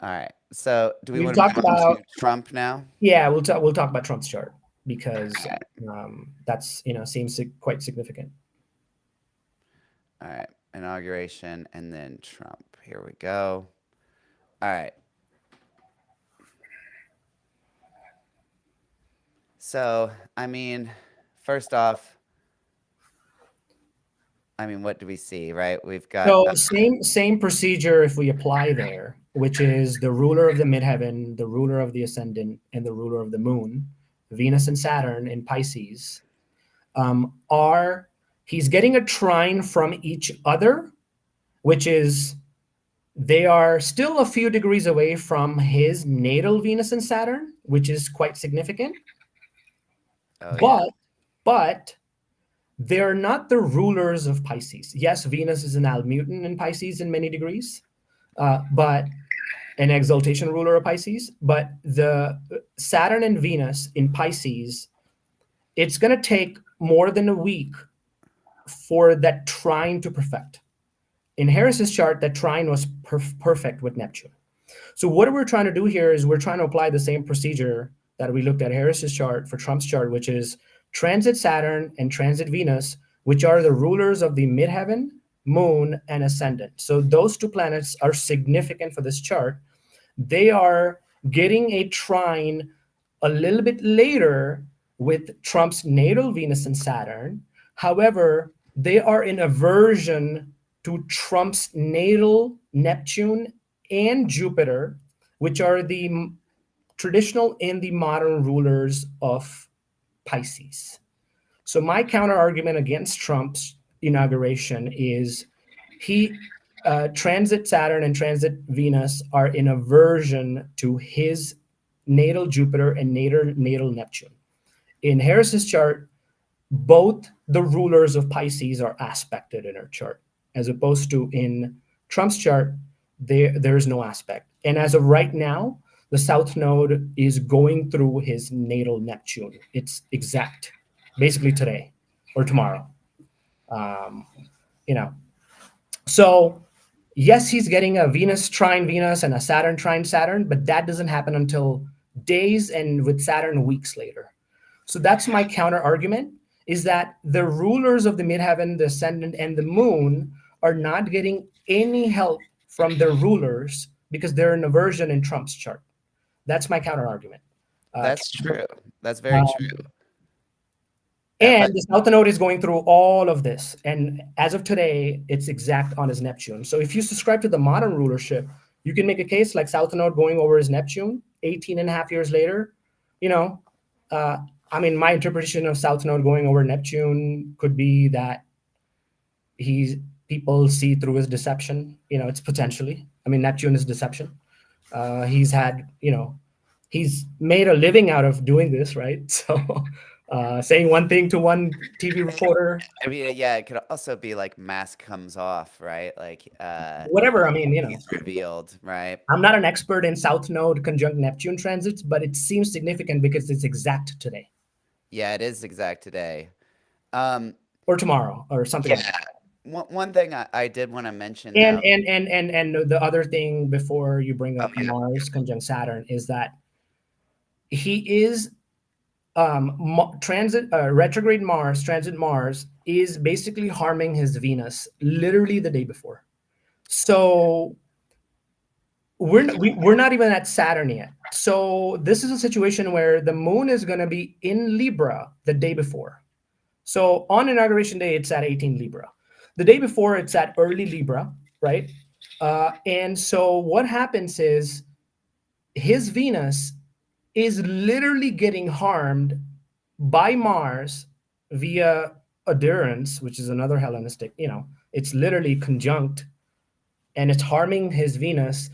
all right. So, do we We've want to talked move on about- to Trump now? yeah, we'll talk about Trump's chart because Okay. that's seems quite significant. All right. Inauguration and then Trump. Here we go. All right. So, I mean, first off, what do we see, right? We've got So same procedure if we apply there, which is the ruler of the midheaven, the ruler of the ascendant, and the ruler of the moon, Venus and Saturn in Pisces, he's getting a trine from each other, which is they are still a few degrees away from his natal Venus and Saturn, which is quite significant. But they're not the rulers of Pisces. Yes, Venus is an almutin in Pisces in many degrees, but an exaltation ruler of Pisces. But the Saturn and Venus in Pisces, it's going to take more than a week for that trine to perfect. In Harris's chart, that trine was perfect with Neptune. So what we're trying to do here is we're trying to apply the same procedure that we looked at Harris's chart for Trump's chart, which is transit Saturn and transit Venus, which are the rulers of the midheaven, moon, and ascendant. So those two planets are significant for this chart. They are getting a trine a little bit later with Trump's natal Venus and Saturn. However, they are in aversion to Trump's natal Neptune and Jupiter, which are the traditional and the modern rulers of Pisces. So my counter argument against Trump's inauguration is transit Saturn and transit Venus are in aversion to his natal Jupiter and natal Neptune. In Harris's chart, both the rulers of Pisces are aspected in her chart, as opposed to in Trump's chart, there is no aspect. And as of right now, the South Node is going through his natal Neptune. It's exact, basically today or tomorrow. So yes, he's getting a Venus trine Venus and a Saturn trine Saturn, but that doesn't happen until days and with Saturn weeks later. So that's my counter argument, is that the rulers of the midheaven, the ascendant, and the moon are not getting any help from their rulers because they're in aversion in Trump's chart. That's my counter argument. That's true. That's very true. And the South Node is going through all of this. And as of today, it's exact on his Neptune. So if you subscribe to the modern rulership, you can make a case like South Node going over his Neptune 18 and a half years later. I mean, my interpretation of South Node going over Neptune could be that people see through his deception. It's potentially. I mean, Neptune is deception. He's had, he's made a living out of doing this, right? So saying one thing to one TV reporter, I mean, yeah, it could also be like mask comes off, right? Like whatever. I mean, he's revealed, right? I'm not an expert in South Node conjunct Neptune transits, but it seems significant because it's exact today. Yeah, it is exact today. Or tomorrow or something like that. One thing I did want to mention, And, though, and the other thing before you bring up yeah. Mars conjunct Saturn is that he is retrograde Mars, transit Mars is basically harming his Venus literally the day before. So we're not even at Saturn yet. So this is a situation where the moon is going to be in Libra the day before. So on inauguration day, it's at 18 Libra. The day before, it's at early Libra, right? And so what happens is his Venus is literally getting harmed by Mars via adherence, which is another Hellenistic, it's literally conjunct, and it's harming his Venus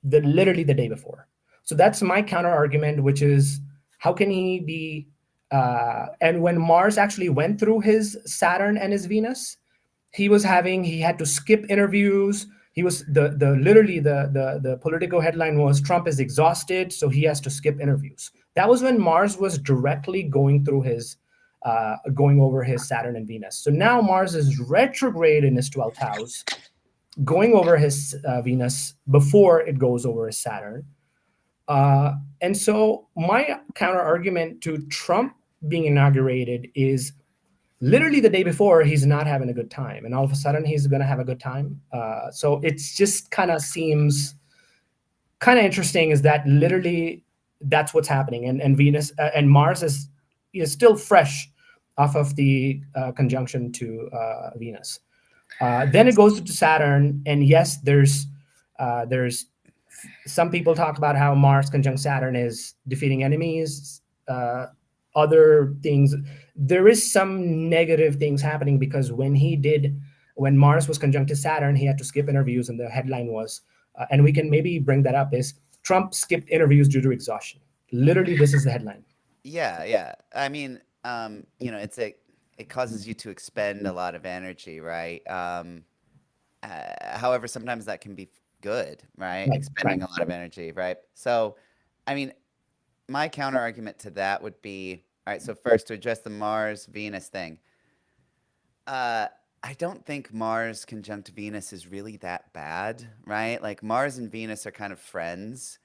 literally the day before. So that's my counter argument, which is how can he be and when Mars actually went through his Saturn and his Venus, he had to skip interviews. He was literally the Politico headline was Trump is exhausted, so he has to skip interviews. That was when Mars was directly going through going over his Saturn and Venus. So now Mars is retrograde in his 12th house, going over his Venus before it goes over his Saturn. And so my counter argument to Trump being inaugurated is literally the day before he's not having a good time, and all of a sudden he's going to have a good time. So it's just kind of seems kind of interesting is that literally that's what's happening. And Venus and Mars is still fresh off of the conjunction to Venus. Then it goes to Saturn, and yes, there's some people talk about how Mars conjunct Saturn is defeating enemies, other things. There is some negative things happening because when Mars was conjunct to Saturn, he had to skip interviews, and the headline was, and we can maybe bring that up, is Trump skipped interviews due to exhaustion. Literally, this is the headline. Yeah. I mean, it causes you to expend a lot of energy, right? However, sometimes that can be good, right? Expending a lot of energy, right? So, I mean, my counter argument to that would be, all right, so first to address the Mars Venus thing. I don't think Mars conjunct Venus is really that bad, right? Like Mars and Venus are kind of friends,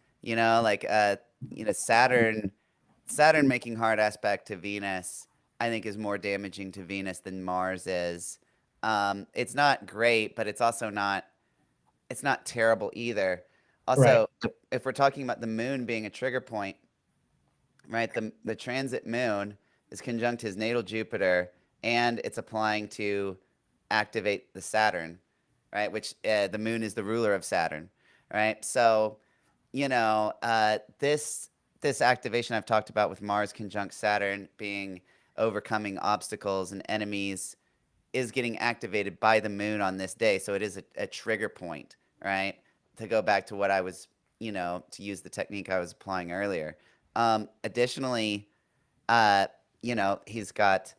Saturn making hard aspect to Venus, I think is more damaging to Venus than Mars is. It's not great, but it's not terrible either. Also, if we're talking about the moon being a trigger point, right? The transit moon is conjunct his natal Jupiter, and it's applying to activate the Saturn, right? Which the moon is the ruler of Saturn, right? So, this activation I've talked about with Mars conjunct Saturn being overcoming obstacles and enemies is getting activated by the moon on this day. So it is a trigger point, right? To go back to what I was, to use the technique I was applying earlier. Additionally, he's got,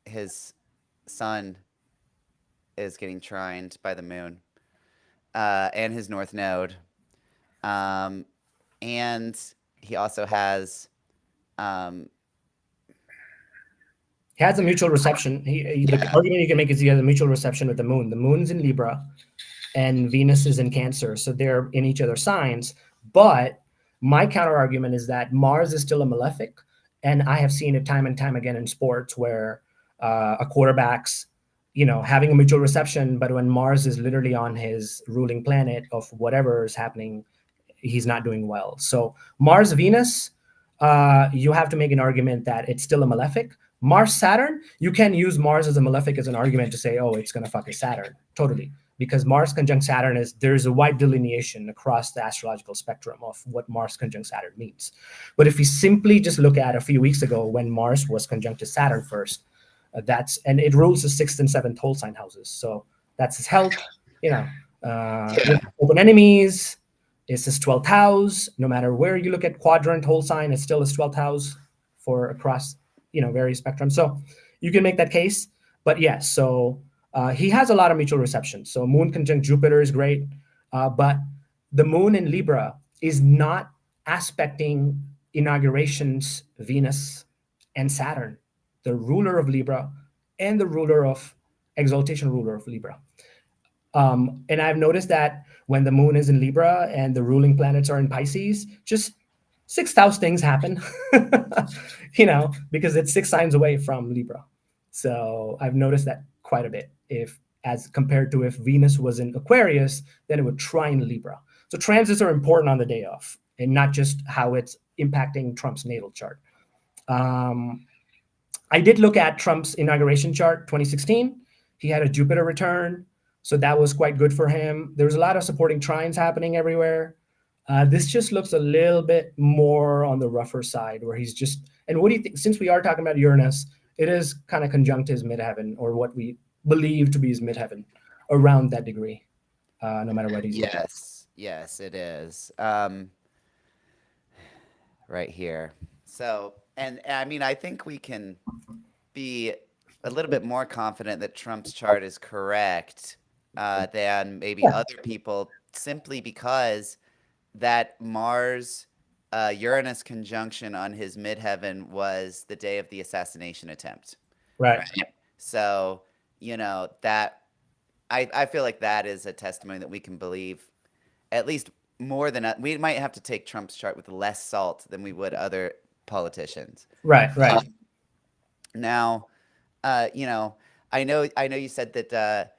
his sun is getting trined by the moon, and his north node. And he also has, he has a mutual reception. The argument you can make is he has a mutual reception with the moon. The moon's in Libra and Venus is in Cancer. So they're in each other's signs. But my counter argument is that Mars is still a malefic. And I have seen it time and time again in sports where a quarterback's, having a mutual reception, but when Mars is literally on his ruling planet of whatever is happening, he's not doing well. So Mars, Venus, you have to make an argument that it's still a malefic. Mars, Saturn, you can use Mars as a malefic as an argument to say, oh, it's going to fuck his Saturn. Totally. because Mars conjunct Saturn there's a wide delineation across the astrological spectrum of what Mars conjunct Saturn means. But if we simply just look at a few weeks ago when Mars was conjunct to Saturn first, and it rules the 6th and 7th whole sign houses. So that's his health, open enemies. It's his 12th house. No matter where you look at quadrant whole sign, it's still his 12th house for across various spectrum. So you can make that case. But yes, so he has a lot of mutual reception. So Moon conjunct Jupiter is great, but the Moon in Libra is not aspecting inaugurations, Venus and Saturn, the ruler of Libra and the ruler of exaltation ruler of Libra. And I've noticed that when the Moon is in Libra and the ruling planets are in Pisces, just sixth house things happen, because it's 6 signs away from Libra. So I've noticed that quite a bit. As compared to if Venus was in Aquarius, then it would trine Libra. So transits are important on the day of, and not just how it's impacting Trump's natal chart. I did look at Trump's inauguration chart, 2016. He had a Jupiter return, so that was quite good for him. There was a lot of supporting trines happening everywhere. This just looks a little bit more on the rougher side, where he's just. And what do you think? Since we are talking about Uranus, it is kind of conjunct his midheaven, or what we believe to be his midheaven, around that degree, no matter what he's looking. Yes, it is. Right here. So, and I mean, I think we can be a little bit more confident that Trump's chart is correct than maybe other people, simply because that Mars Uranus conjunction on his midheaven was the day of the assassination attempt. Right. So, that I feel like that is a testimony that we can believe, at least more than we might have to take Trump's chart with less salt than we would other politicians. Right. Now, I know you said that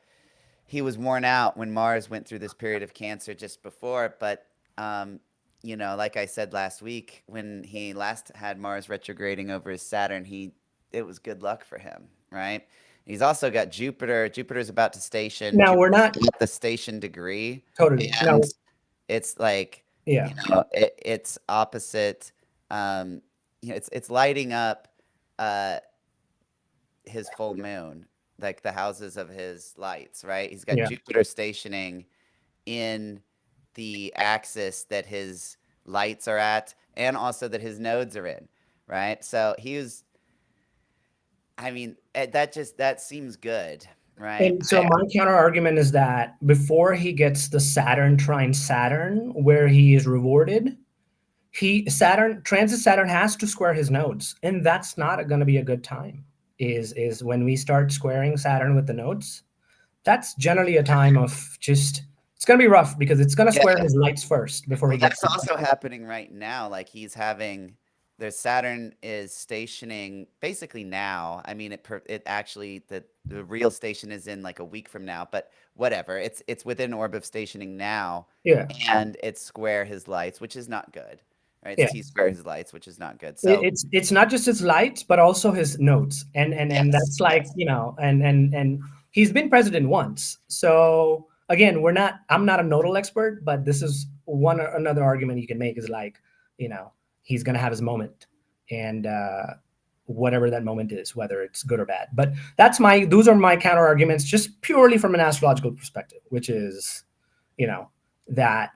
he was worn out when Mars went through this period of Cancer just before, but like I said last week, when he last had Mars retrograding over his Saturn, it was good luck for him, right? He's also got Jupiter. Jupiter's about to station. Now we're not at the station degree. Totally. And No. It's like, Yeah. It's opposite. It's lighting up his full moon, like the houses of his lights, right? He's got Jupiter stationing in the axis that his lights are at, and also that his nodes are in, right? So that seems good, right? And so my counter argument is that before he gets the Saturn trine Saturn, where he is rewarded, transit Saturn has to square his nodes, and that's not going to be a good time. Is when we start squaring Saturn with the nodes. That's generally a time of just. It's going to be rough because it's going to square his lights first before he gets. That's also happening right now. Like he's having. Their Saturn is stationing basically now. I mean, it actually the real station is in like a week from now, but whatever. It's within orb of stationing now. Yeah. And it's square his lights, which is not good. Right? It's T-square his lights, which is not good. So it's not just his lights, but also his nodes, and that's like and he's been president once. So again, I'm not a nodal expert, but this is another argument you can make is like he's going to have his moment, and whatever that moment is, whether it's good or bad. But those are my counter arguments, just purely from an astrological perspective, which is that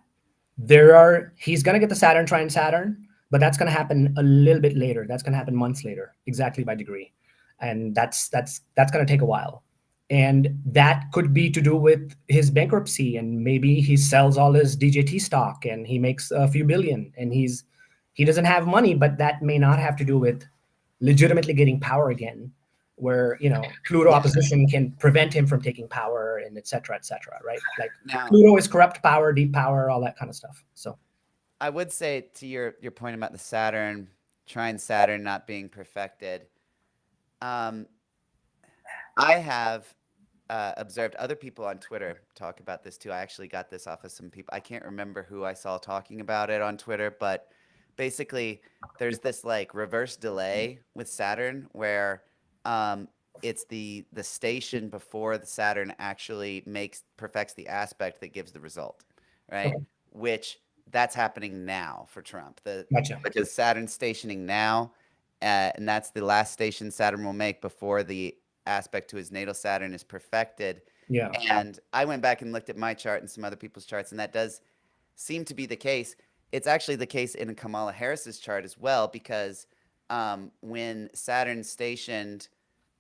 he's going to get the Saturn trine Saturn, but that's going to happen a little bit later. That's going to happen months later, exactly by degree. And that's going to take a while. And that could be to do with his bankruptcy, and maybe he sells all his DJT stock and he makes a few billion, and he doesn't have money, but that may not have to do with legitimately getting power again, where Pluto opposition can prevent him from taking power, and et cetera, right? Like Pluto is corrupt power, deep power, all that kind of stuff. So I would say to your point about the Saturn trine Saturn not being perfected, I have observed other people on Twitter talk about this too. I actually got this off of some people. I can't remember who I saw talking about it on Twitter, but basically there's this like reverse delay with Saturn where it's the station before the Saturn actually perfects the aspect that gives the result, right? Okay. Which that's happening now for Trump. Gotcha. Because Saturn's stationing now, and that's the last station Saturn will make before the aspect to his natal Saturn is perfected. Yeah. And I went back and looked at my chart and some other people's charts, and that does seem to be the case. It's actually the case in Kamala Harris's chart as well, because when Saturn stationed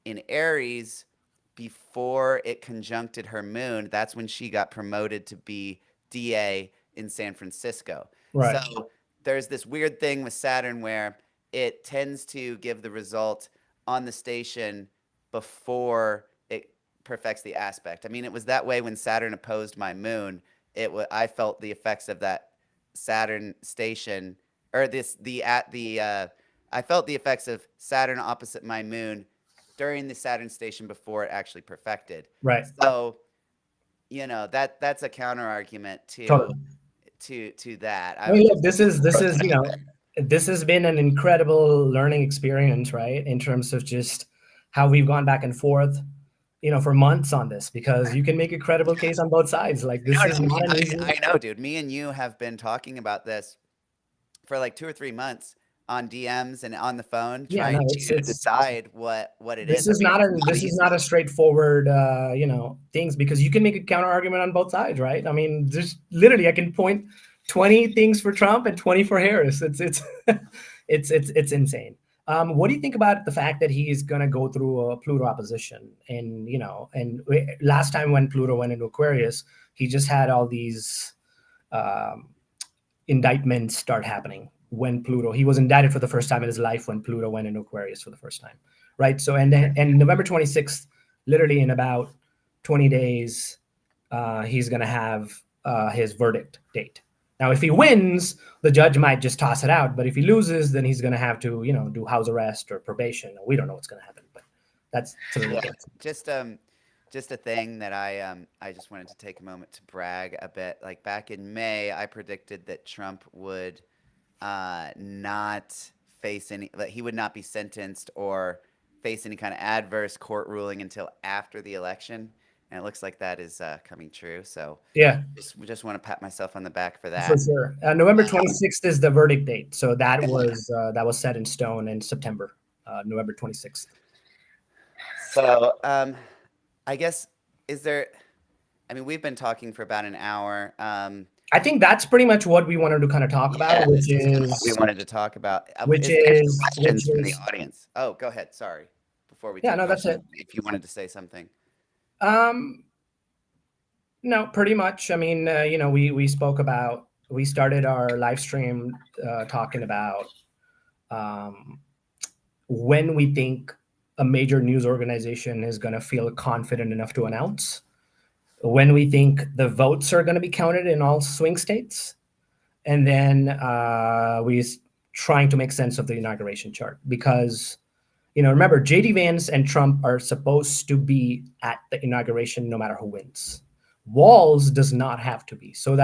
in Aries before it conjuncted her moon, that's when she got promoted to be DA in San Francisco. Right. So there's this weird thing with Saturn where it tends to give the result on the station before it perfects the aspect. I mean, it was that way when Saturn opposed my moon. I felt the effects of that Saturn station, or I felt the effects of Saturn opposite my moon during the Saturn station before it actually perfected. Right. So, that's a counter argument Totally. to that. I mean, look, this is this has been an incredible learning experience, right? In terms of just how we've gone back and forth, for months on this, because you can make a credible case on both sides. Like, this is not an easy. I know, dude. Me and you have been talking about this for like 2 or 3 months on DMs and on the phone, Yeah, trying no, to decide what it is. this is not a straightforward things, because you can make a counter argument on both sides, right? I mean, just literally I can point 20 things for Trump and 20 for Harris. It's it's insane. What do you think about the fact that he's going to go through a Pluto opposition? And last time when Pluto went into Aquarius, he just had all these um, indictments start happening when he was indicted for the first time in his life when Pluto went into Aquarius for the first time, right? So and November 26th, literally in about 20 days, he's going to have his verdict date. Now, if he wins, the judge might just toss it out, but if he loses, then he's going to have to do house arrest or probation. We don't know what's going to happen, but that's just a thing that I just wanted to take a moment to brag a bit. Like back in May, I predicted that Trump would not face that he would not be sentenced or face any kind of adverse court ruling until after the election, and it looks like that is coming true. So yeah, just want to pat myself on the back for that. for sure. November 26th is the verdict date, so that was set in stone in September, November 26th. So I guess we've been talking for about an hour. I think that's pretty much what we wanted to kind of talk about, which is what we wanted to talk about. Which is questions which from the is- audience. Oh, go ahead. Sorry. Before we Yeah, take no, that's questions, if you wanted to say something. No, pretty much. I mean, we started our live stream talking about when we think a major news organization is going to feel confident enough to announce, when we think the votes are going to be counted in all swing states, and then we trying to make sense of the inauguration chart, because remember, JD Vance and Trump are supposed to be at the inauguration no matter who wins. Walz does not have to be. So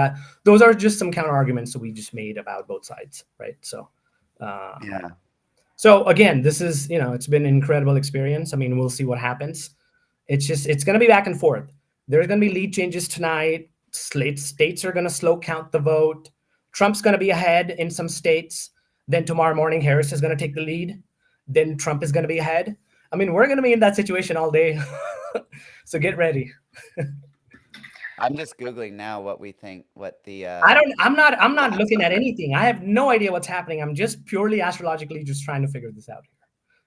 those are just some counter arguments that we just made about both sides, right? So yeah. So again, this is it's been an incredible experience. I mean, we'll see what happens. It's going to be back and forth. There's going to be lead changes tonight. States are going to slow count the vote. Trump's going to be ahead in some states. Then tomorrow morning, Harris is going to take the lead. Then Trump is going to be ahead. I mean, we're going to be in that situation all day. So get ready. I'm just Googling now what we think, what the I'm not looking at anything. I have no idea what's happening. I'm just purely astrologically just trying to figure this out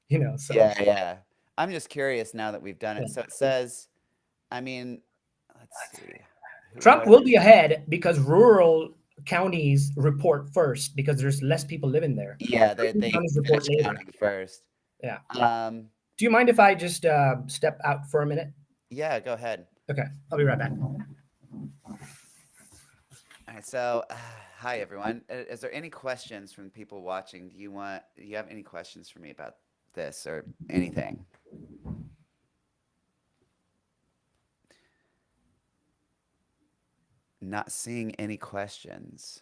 here. So yeah. I'm just curious now that we've done it. So it says, let's see. Trump will be ahead because rural counties report first, because there's less people living there. Yeah, they report later first. Yeah. Do you mind if I just step out for a minute? Yeah, go ahead. Okay, I'll be right back. All right, so hi everyone. Is there any questions from people watching? Do you have any questions for me about this or anything? Not seeing any questions.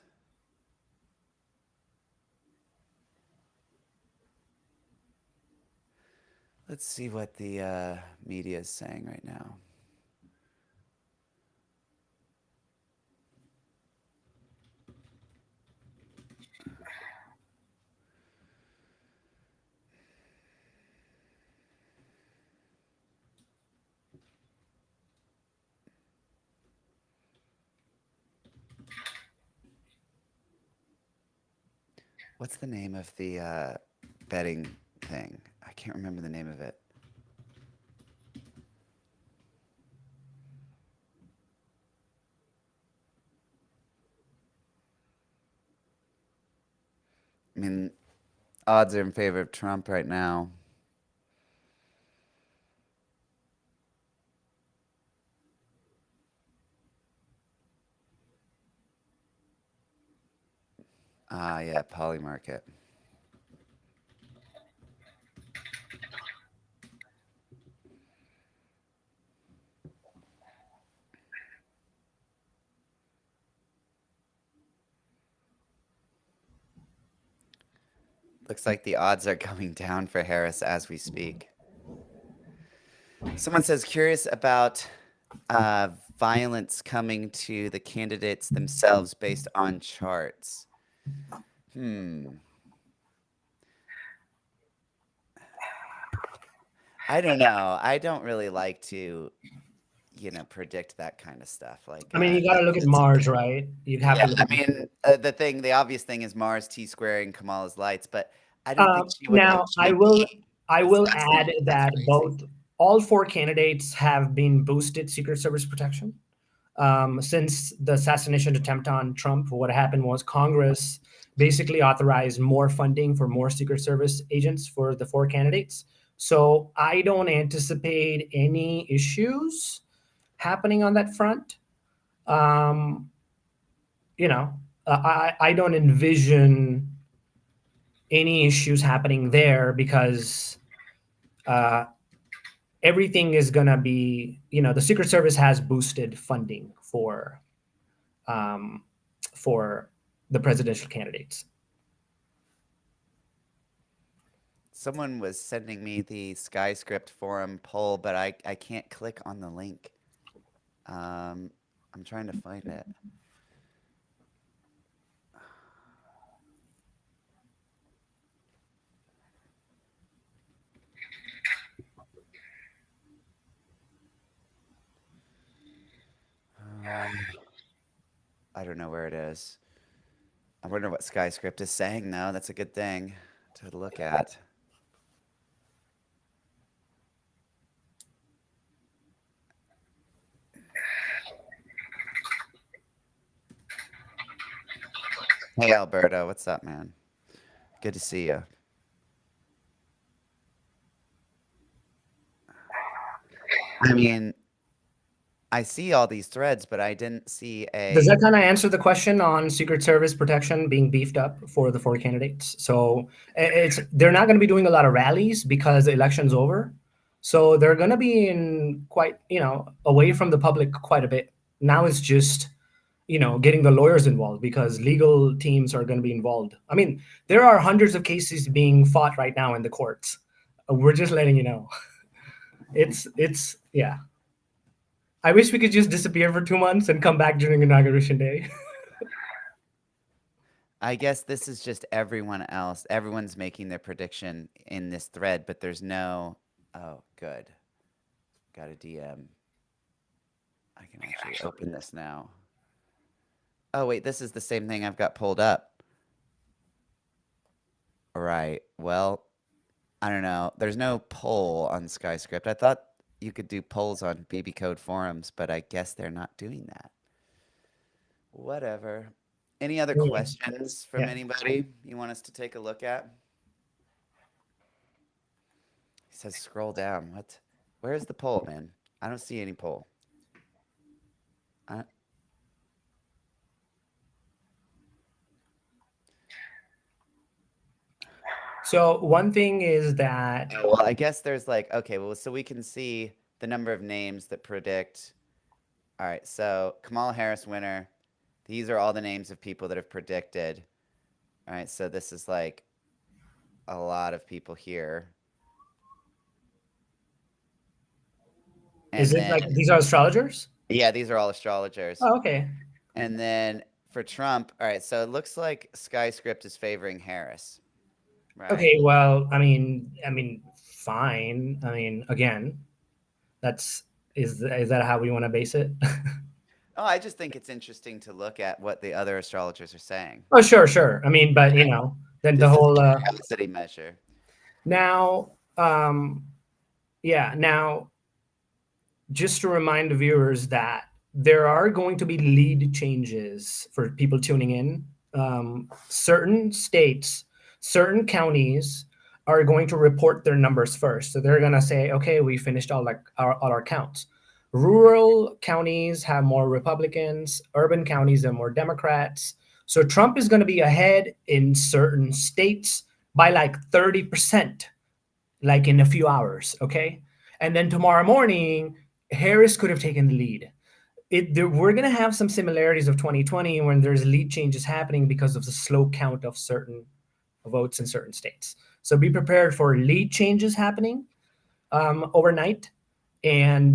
Let's see what the media is saying right now. What's the name of the betting thing? I can't remember the name of it. I mean, odds are in favor of Trump right now. Ah, yeah, Polymarket. Looks like the odds are going down for Harris as we speak. Someone says, curious about uh, violence coming to the candidates themselves based on charts. I don't know. I don't really like to, predict that kind of stuff. Like, I mean, you got to look at Mars, right? You have yeah, to look I mean, the obvious thing is Mars T squaring Kamala's lights, but I don't think she would now I actually will be I will add assassinated. That's that crazy. both all four candidates have been boosted Secret Service protection. Since the assassination attempt on Trump, what happened was Congress basically authorized more funding for more Secret Service agents for the four candidates. So I don't anticipate any issues happening on that front. Um, I don't envision any issues happening there because uh, everything is going to be, the Secret Service has boosted funding um, for the presidential candidates. Someone was sending me the SkyScript forum poll, but I can't click on the link. I'm trying to find it. I don't know where it is. I wonder what SkyScript is saying now. That's a good thing to look at. Hey, Alberto, what's up, man? Good to see you. I mean, I see all these threads, but I didn't see Does a. that kind of answer the question on Secret Service protection being beefed up for the four candidates? So they're not going to be doing a lot of rallies because the election's over. So they're going to be in quite, away from the public quite a bit. Now it's just, getting the lawyers involved because legal teams are going to be involved. I mean, there are hundreds of cases being fought right now in the courts. We're just letting you know. It's yeah. I wish we could just disappear for 2 months and come back during inauguration day. I guess this is just everyone else. Everyone's making their prediction in this thread, but there's no. Oh, good. Got a DM. I can actually open this now. Oh, wait, this is the same thing I've got pulled up. All right. Well, I don't know. There's no poll on SkyScript. I thought you could do polls on BB Code forums, but I guess they're not doing that. Whatever. Any other Anyways, questions from yeah. anybody you want us to take a look at? He says scroll down. What? Where's the poll, man? I don't see any poll. I, So one thing is that well, I guess there's like, okay, well, so we can see the number of names that predict. All right, so Kamala Harris winner. These are all the names of people that have predicted. All right, so this is like a lot of people here. Is And it like then, these are astrologers? yeah, these are all astrologers. Oh, okay. And then for Trump, all right, so it looks like SkyScript is favoring Harris, right? Okay, well, I mean, fine. I mean, again, that's is that how we want to base it? Oh, I just think it's interesting to look at what the other astrologers are saying. Oh, sure, sure. I mean, but then the Just as whole a curiosity measure. now, yeah, now just to remind the viewers that there are going to be lead changes for people tuning in. Certain states, certain counties are going to report their numbers first. So they're going to say, okay, we finished all our counts. Rural counties have more Republicans, urban counties have more Democrats. So Trump is going to be ahead in certain states by like 30%, like in a few hours. Okay. And then tomorrow morning, Harris could have taken the lead. We're going to have some similarities of 2020 when there's lead changes happening because of the slow count of certain votes in certain states. So be prepared for lead changes happening overnight. And,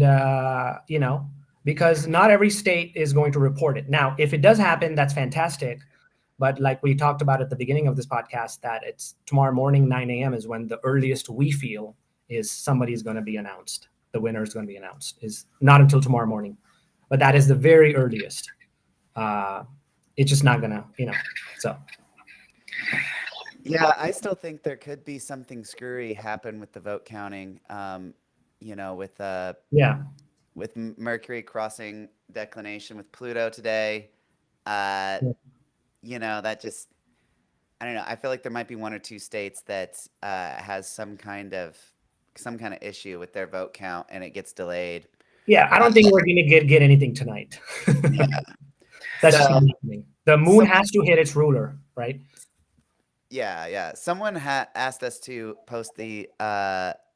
because not every state is going to report it. Now, if it does happen, that's fantastic. But like we talked about at the beginning of this podcast, that it's tomorrow morning, 9 a.m. is when the earliest we feel is somebody's going to be announced. The winner is going to be announced. Is not until tomorrow morning, but that is the very earliest. It's just not going to, so. Yeah, I still think there could be something screwy happen with the vote counting. Yeah. With Mercury crossing declination with Pluto today. That just, I don't know. I feel like there might be one or two states that has some kind of issue with their vote count and it gets delayed. Yeah, I don't think we're going to get anything tonight. Yeah. That's just not happening. The moon has to hit its ruler, right? Yeah. Someone asked us to post the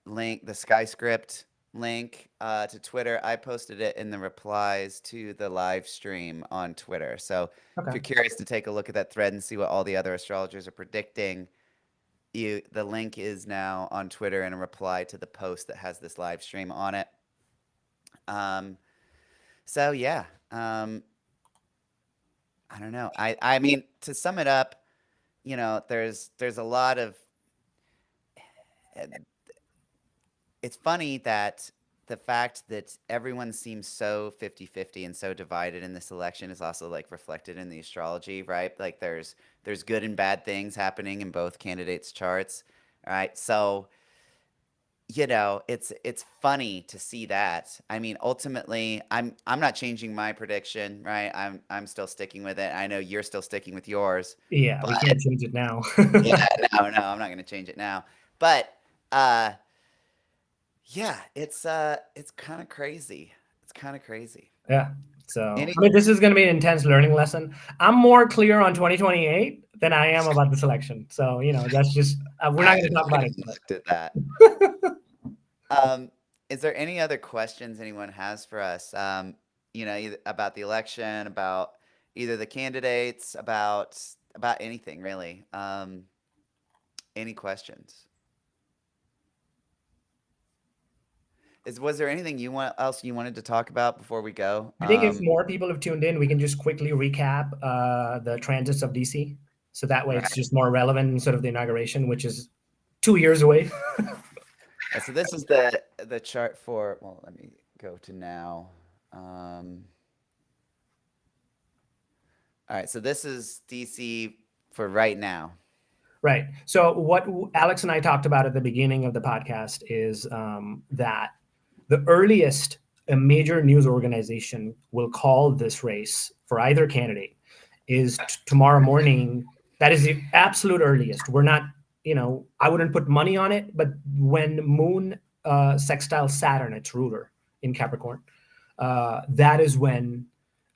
link, the SkyScript link to Twitter. I posted it in the replies to the live stream on Twitter. So if you're curious to take a look at that thread and see what all the other astrologers are predicting, the link is now on Twitter in a reply to the post that has this live stream on it. So yeah, I don't know. I mean, to sum it up, there's a lot of, it's funny that the fact that everyone seems so 50-50 and so divided in this election is also like reflected in the astrology, right? Like there's good and bad things happening in both candidates' charts, right? So, it's funny to see that. I mean, ultimately, I'm not changing my prediction, right? I'm still sticking with it. I know you're still sticking with yours. Yeah, we can't change it now. Yeah, no, I'm not going to change it now. But yeah, it's kind of crazy. It's kind of crazy. Yeah. So this is going to be an intense learning lesson. I'm more clear on 2028 than I am about the selection. So that's just we're not going to talk about it. Looked at that. Is there any other questions anyone has for us? Either about the election, about either the candidates, about anything really. Any questions? Was there anything else you wanted to talk about before we go? I think if more people have tuned in, we can just quickly recap the transits of DC. So that way it's just more relevant in sort of the inauguration, which is 2 years away. So this is the chart for, well, let me go to now. All right, so this is DC for right now. Right. So what Alex and I talked about at the beginning of the podcast is that the earliest a major news organization will call this race for either candidate is tomorrow morning. That is the absolute earliest. We're not, I wouldn't put money on it, but when Moon sextile Saturn, its ruler in Capricorn, that is when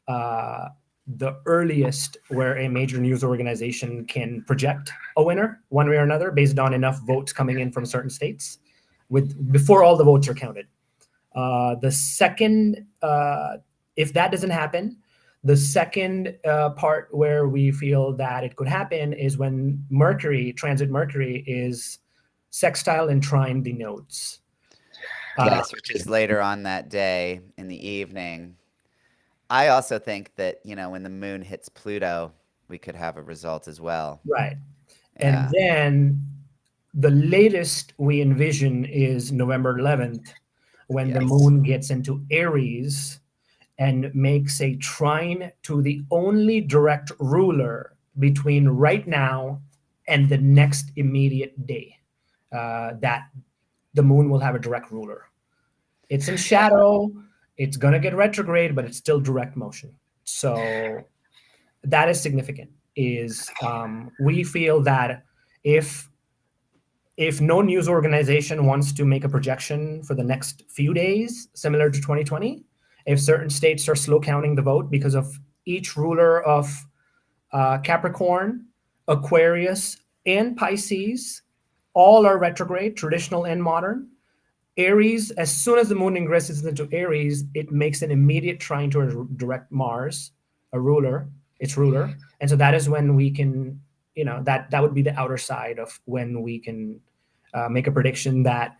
the earliest where a major news organization can project a winner one way or another based on enough votes coming in from certain states before all the votes are counted. The second, if that doesn't happen, the second part where we feel that it could happen is when transit Mercury is sextile and trine the nodes. Yes, which is later on that day in the evening. I also think that, when the moon hits Pluto, we could have a result as well. Right. And Yeah. then the latest we envision is November 11th, when the Yes. moon gets into Aries and makes a trine to the only direct ruler between right now and the next immediate day. That the moon will have a direct ruler. It's in shadow. It's going to get retrograde, but it's still direct motion. So that is significant. We feel that if no news organization wants to make a projection for the next few days, similar to 2020, if certain states are slow counting the vote because of each ruler of Capricorn, Aquarius, and Pisces, all are retrograde, traditional and modern. Aries, as soon as the moon ingresses into Aries, it makes an immediate trine to a direct Mars, its ruler. And so that is when we can, that would be the outer side of when we can make a prediction that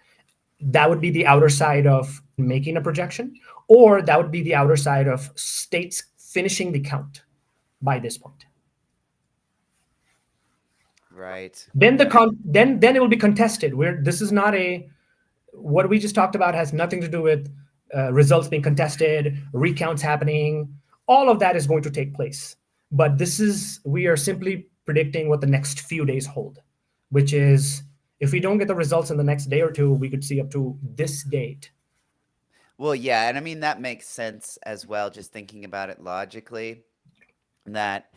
would be the outer side of making a projection, or that would be the outer side of states finishing the count by this point. Right. Then Right. then it will be contested. This is not what we just talked about has nothing to do with results being contested, recounts happening. All of that is going to take place. But we are simply predicting what the next few days hold, which is if we don't get the results in the next day or two, we could see up to this date. Well, yeah, and I mean that makes sense as well, just thinking about it logically, that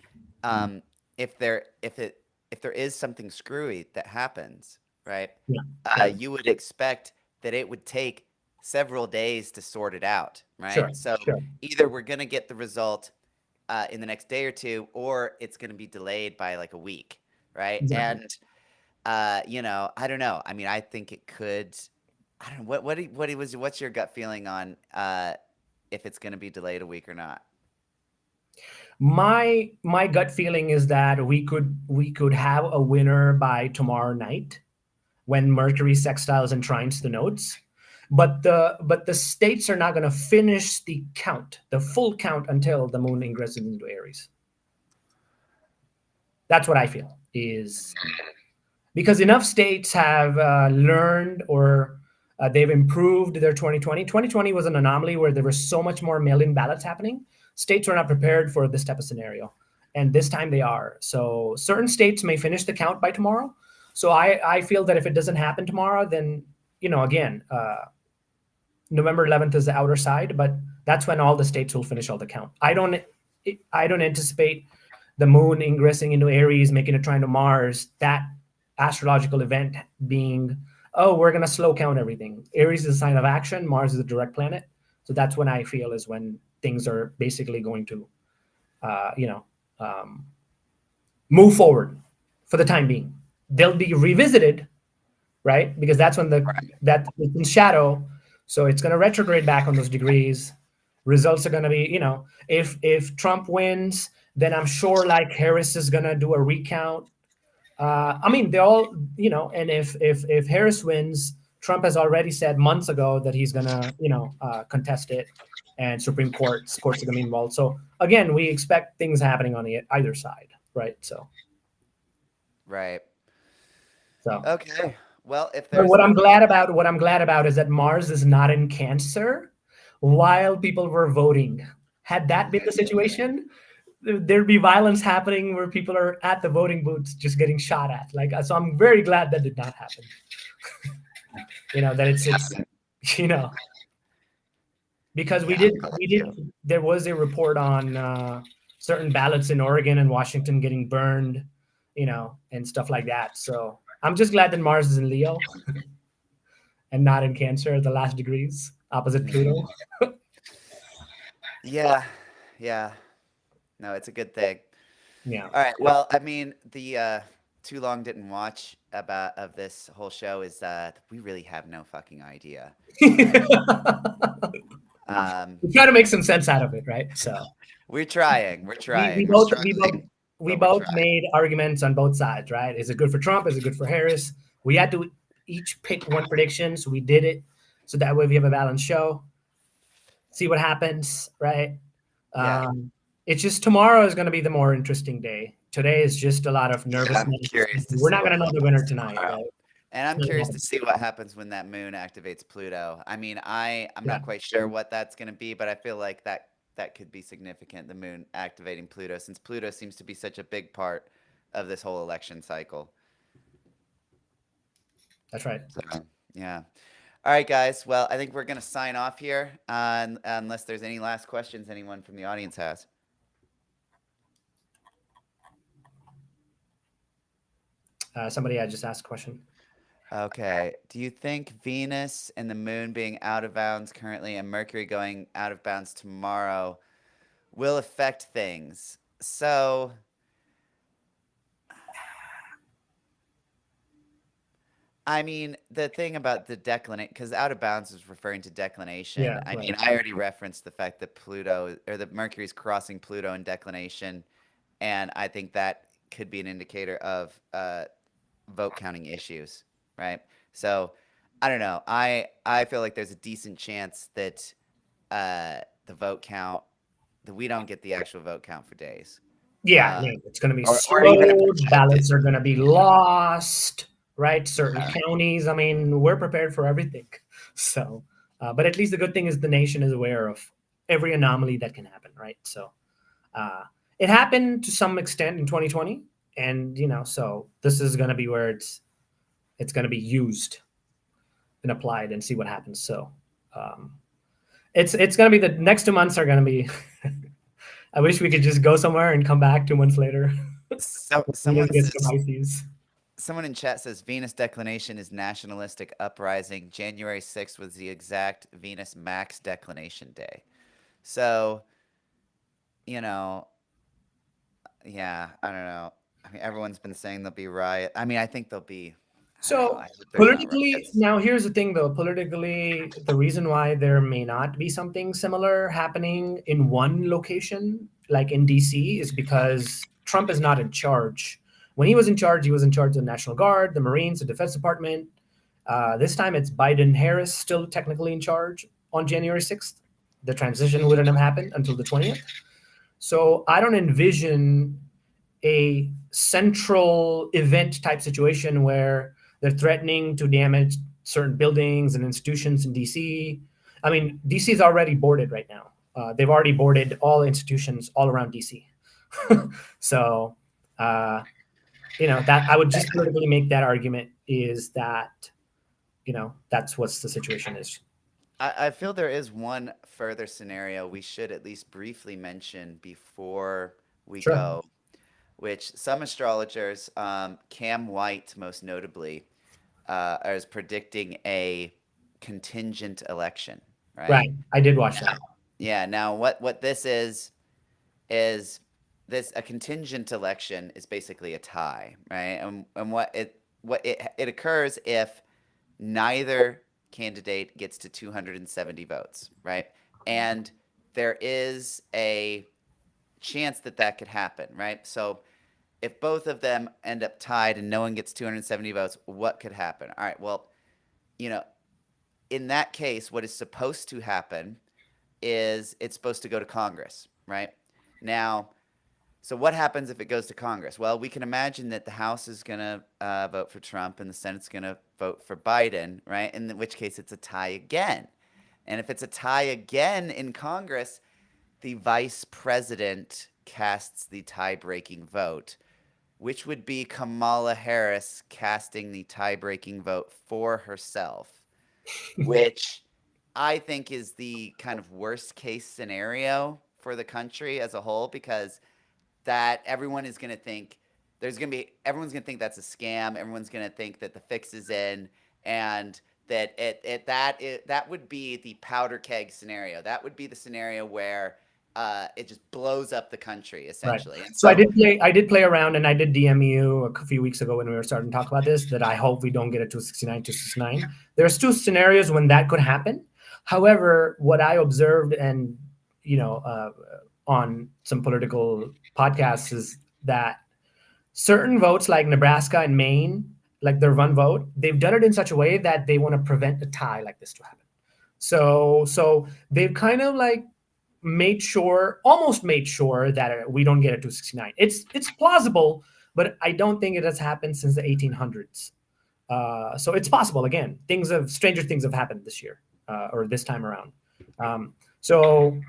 if there is something screwy that happens, right? Yeah. You would expect that it would take several days to sort it out, right? Sure. So Sure. either we're going to get the result in the next day or two, or it's going to be delayed by like a week, right? Exactly. And I don't know. I mean, I think it could. I don't know. What's your gut feeling on if it's going to be delayed a week or not? My gut feeling is that we could have a winner by tomorrow night when Mercury sextiles and trines the nodes. But the states are not going to finish the full count, until the moon ingresses into Aries. That's what I feel, is because enough states have learned, or they've improved their 2020. 2020 was an anomaly where there was so much more mail-in ballots happening. States were not prepared for this type of scenario, and this time they are. So certain states may finish the count by tomorrow. So I feel that if it doesn't happen tomorrow, then again, November 11th is the outer side, but that's when all the states will finish all the count. I don't anticipate the moon ingressing into Aries, making a trine to Mars, that astrological event being, oh, we're going to slow count everything. Aries is a sign of action. Mars is a direct planet. So that's when I feel is when things are basically going to, move forward for the time being. They'll be revisited, right? Because that's when that it's in shadow. So it's going to retrograde back on those degrees. Results are going to be, if Trump wins, then I'm sure like Harris is going to do a recount. I mean, they all, and if Harris wins, Trump has already said months ago that he's going to, contest it, and Supreme courts are going to be involved. So again, we expect things happening on either side, right? So. Right. So. Okay. Well, if there's what I'm glad about is that Mars is not in Cancer while people were voting. Had that been the situation, there'd be violence happening where people are at the voting booths just getting shot at. So I'm very glad that did not happen. That it's because there was a report on certain ballots in Oregon and Washington getting burned, and stuff like that. So I'm just glad that Mars is in Leo and not in Cancer at the last degrees, opposite Pluto. Yeah. No, it's a good thing. Yeah. All right. Well, I mean, the too long didn't watch of this whole show is that we really have no fucking idea. We try to make some sense out of it, right? So we're trying. We both made arguments on both sides, right? Is it good for Trump? Is it good for Harris? We had to each pick one prediction, so we did it. So that way we have a balanced show. See what happens, right? Yeah. It's just tomorrow is going to be the more interesting day. Today is just a lot of Yeah, I'm nervousness. curious to We're see not what going to know the happens winner tonight, tomorrow. right? And I'm curious to see what happens when that moon activates Pluto. I mean, I'm Yeah. not quite sure what that's going to be, but I feel like that could be significant, the moon activating Pluto, since Pluto seems to be such a big part of this whole election cycle. That's right. So, yeah. All right, guys. Well, I think we're going to sign off here, unless there's any last questions anyone from the audience has. Somebody had just asked a question. Okay. Do you think Venus and the moon being out of bounds currently and Mercury going out of bounds tomorrow will affect things? So, I mean, the thing about the declination, because out of bounds is referring to declination. Yeah, I right. mean, I already referenced the fact that Pluto or that Mercury's crossing Pluto in declination, and I think that could be an indicator of vote counting issues, right? So, I don't know. I feel like there's a decent chance that the vote count that we don't get the actual vote count for days. Yeah, no, it's going to be Or even a slowed. projected. Ballots are going to be lost, right? Certain Yeah. counties. I mean, we're prepared for everything. So, but at least the good thing is the nation is aware of every anomaly that can happen, right? So, it happened to some extent in 2020, and so this is going to be where it's going to be used and applied, and see what happens. So, it's going to be the next 2 months are going to be. I wish we could just go somewhere and come back 2 months later. So, Venus gets to Pisces. someone in chat says Venus declination is nationalistic uprising. January 6th was the exact Venus max declination day. So, yeah, I don't know. I mean, everyone's been saying there'll be riot. I mean, I think there'll be. So politically, now here's the thing though. Politically, the reason why there may not be something similar happening in one location, like in DC, is because Trump is not in charge. When he was in charge of the National Guard, the Marines, the Defense Department. This time it's Biden-Harris still technically in charge on January 6th. The transition wouldn't have happened until the 20th. So I don't envision a central event type situation where they're threatening to damage certain buildings and institutions in DC. I mean, DC is already boarded right now. They've already boarded all institutions all around DC. So, that I would just politically make that argument is that, that's what the situation is. I feel there is one further scenario we should at least briefly mention before we go, which some astrologers, Cam White most notably, is predicting a contingent election, right? Right. I did watch that. Yeah. Now, what this is a contingent election is basically a tie, right? And what it occurs if neither candidate gets to 270 votes, right? And there is a chance that could happen, right? So if both of them end up tied and no one gets 270 votes, what could happen? All right, well, in that case, what is supposed to happen is it's supposed to go to Congress, right? Now, so what happens if it goes to Congress? Well, we can imagine that the House is going to vote for Trump and the Senate's going to vote for Biden, right? In which case it's a tie again. And if it's a tie again in Congress, the vice president casts the tie-breaking vote, which would be Kamala Harris casting the tie-breaking vote for herself, which I think is the kind of worst case scenario for the country as a whole, because that everyone is going to think everyone's going to think that's a scam. Everyone's going to think that the fix is in, and that that would be the powder keg scenario. That would be the scenario where it just blows up the country essentially. Right. So I did play around, and I did DM you a few weeks ago when we were starting to talk about this, that I hope we don't get a 269. There's two scenarios when that could happen. However, what I observed and on some political podcasts is that certain votes like Nebraska and Maine, like their one vote, they've done it in such a way that they want to prevent a tie like this to happen. So they've kind of like almost made sure that we don't get a 269. It's plausible, but I don't think it has happened since the 1800s. So it's possible. Again, stranger things have happened this year or this time around. So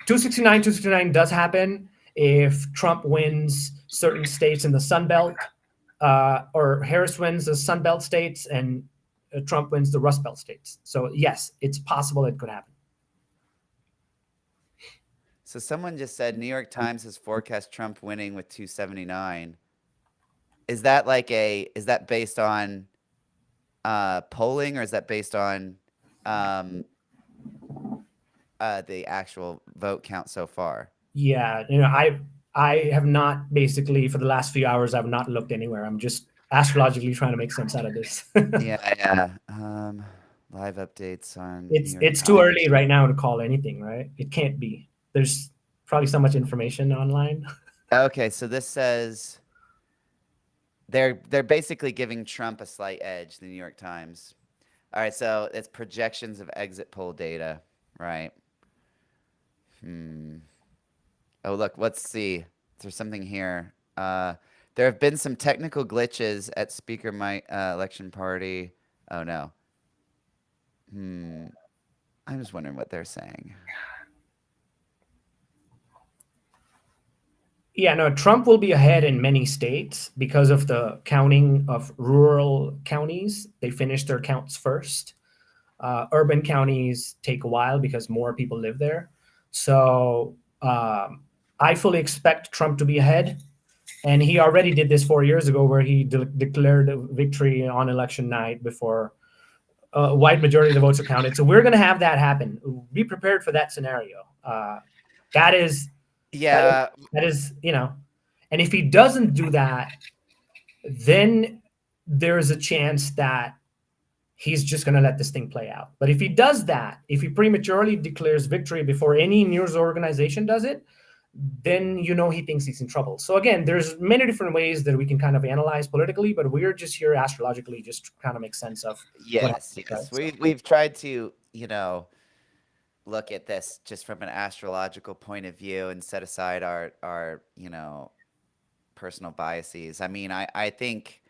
269 does happen if Trump wins certain states in the Sun Belt, or Harris wins the Sun Belt states and Trump wins the Rust Belt states. So yes, it's possible it could happen. So someone just said New York Times has forecast Trump winning with 279. Is that based on polling, or is that based on the actual vote count so far? Yeah, I have not, basically for the last few hours, I've not looked anywhere. I'm just astrologically trying to make sense out of this. Yeah. Live updates on New York It's too Times. early right now to call anything, right? It can't be. There's probably so much information online. Okay, so this says they're basically giving Trump a slight edge, the New York Times. All right, so it's projections of exit poll data, right? Oh, look, let's see. Is there something here? There have been some technical glitches at Speaker My Election Party. Oh no. I'm just wondering what they're saying. Yeah, no, Trump will be ahead in many states because of the counting of rural counties. They finish their counts first. Urban counties take a while because more people live there. So I fully expect Trump to be ahead. And he already did this 4 years ago, where he declared a victory on election night before a wide majority of the votes are counted. So we're going to have that happen. Be prepared for that scenario. That is, Yeah, and if he doesn't do that, then there's a chance that he's just going to let this thing play out. But if he does that, if he prematurely declares victory before any news organization does it, then he thinks he's in trouble. So again, there's many different ways that we can kind of analyze politically, but we're just here astrologically just to kind of make sense of yes. We've tried to, look at this just from an astrological point of view and set aside our personal biases. I mean, I think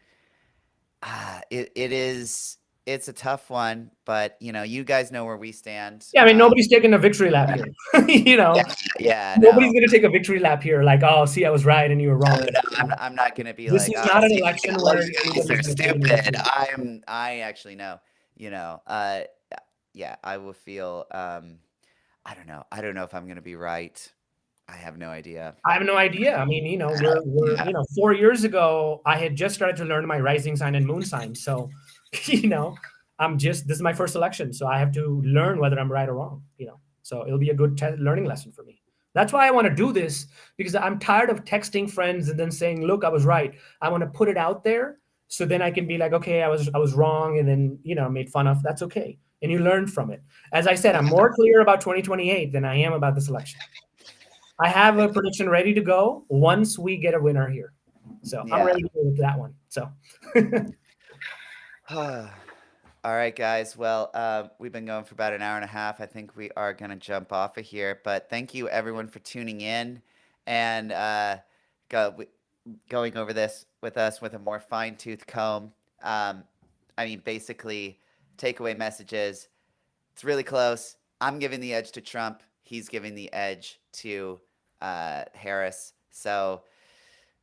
it's a tough one, but you guys know where we stand. Yeah, I mean, nobody's taking a victory lap here. Yeah. Nobody's going to take a victory lap here. Like, oh, see, I was right and you were wrong. No, I'm not going to be this like, is not an election where they're stupid. I actually know. Yeah, I will feel. I don't know. I don't know if I'm going to be right. I have no idea. I have no idea. I mean, we're 4 years ago, I had just started to learn my rising sign and moon sign. So, this is my first election. So I have to learn whether I'm right or wrong, So it'll be a good learning lesson for me. That's why I want to do this, because I'm tired of texting friends and then saying, look, I was right. I want to put it out there. So then I can be like, okay, I was wrong. And then, made fun of. That's okay. And you learn from it. As I said, I'm more clear about 2028 than I am about this election. I have a prediction ready to go once we get a winner here. So I'm ready to go with that one. So. All right, guys. Well, we've been going for about an hour and a half. I think we are going to jump off of here. But thank you, everyone, for tuning in and going over this with us with a more fine-tooth comb. I mean, basically, takeaway messages. It's really close. I'm giving the edge to Trump. He's giving the edge to Harris. So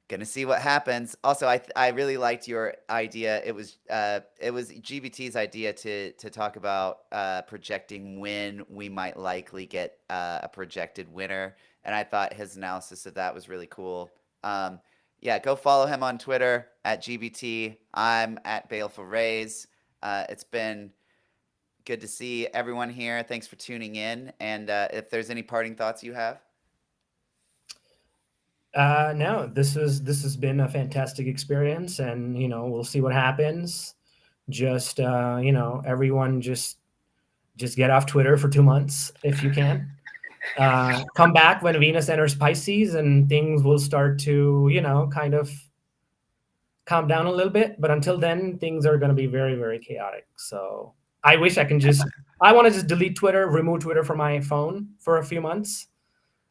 gonna see what happens. Also, I really liked your idea. It was GBT's idea to talk about projecting when we might likely get a projected winner, and I thought his analysis of that was really cool. Yeah, go follow him on Twitter at GBT. I'm at Baleful Rays. It's been good to see everyone here. Thanks for tuning in. And if there's any parting thoughts you have. No, this has been a fantastic experience, and we'll see what happens. Just everyone just get off Twitter for 2 months if you can. Come back when Venus enters Pisces, and things will start to kind of calm down a little bit. But until then, things are going to be very, very chaotic. So I wish I can just. I want to just delete Twitter, remove Twitter from my phone for a few months,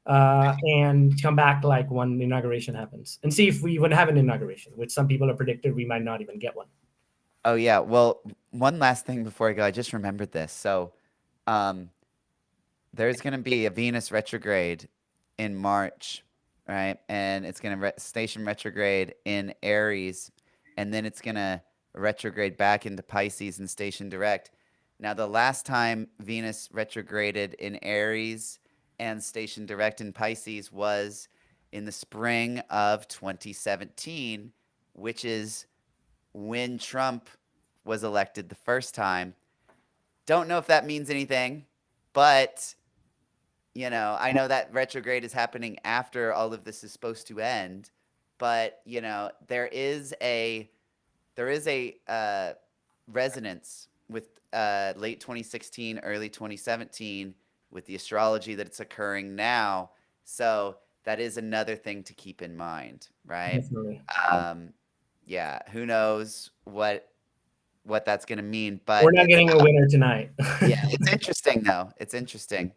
and come back like when the inauguration happens, and see if we even have an inauguration, which some people have predicted we might not even get one. Oh yeah. Well, one last thing before I go, I just remembered this. So, um, there's going to be a Venus retrograde in March, right? And it's going to station retrograde in Aries, and then it's going to retrograde back into Pisces and station direct. Now, the last time Venus retrograded in Aries and station direct in Pisces was in the spring of 2017, which is when Trump was elected the first time. Don't know if that means anything, but I know that retrograde is happening after all of this is supposed to end, but there is a resonance with late 2016, early 2017 with the astrology that it's occurring now. So that is another thing to keep in mind, right? Definitely. Um, yeah, who knows what that's going to mean, We're but not it's getting a winner tonight. yeah, it's interesting though. It's interesting.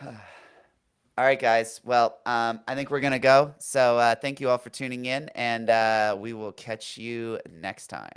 All right, guys. Well, I think we're gonna go. So thank you all for tuning in, and we will catch you next time.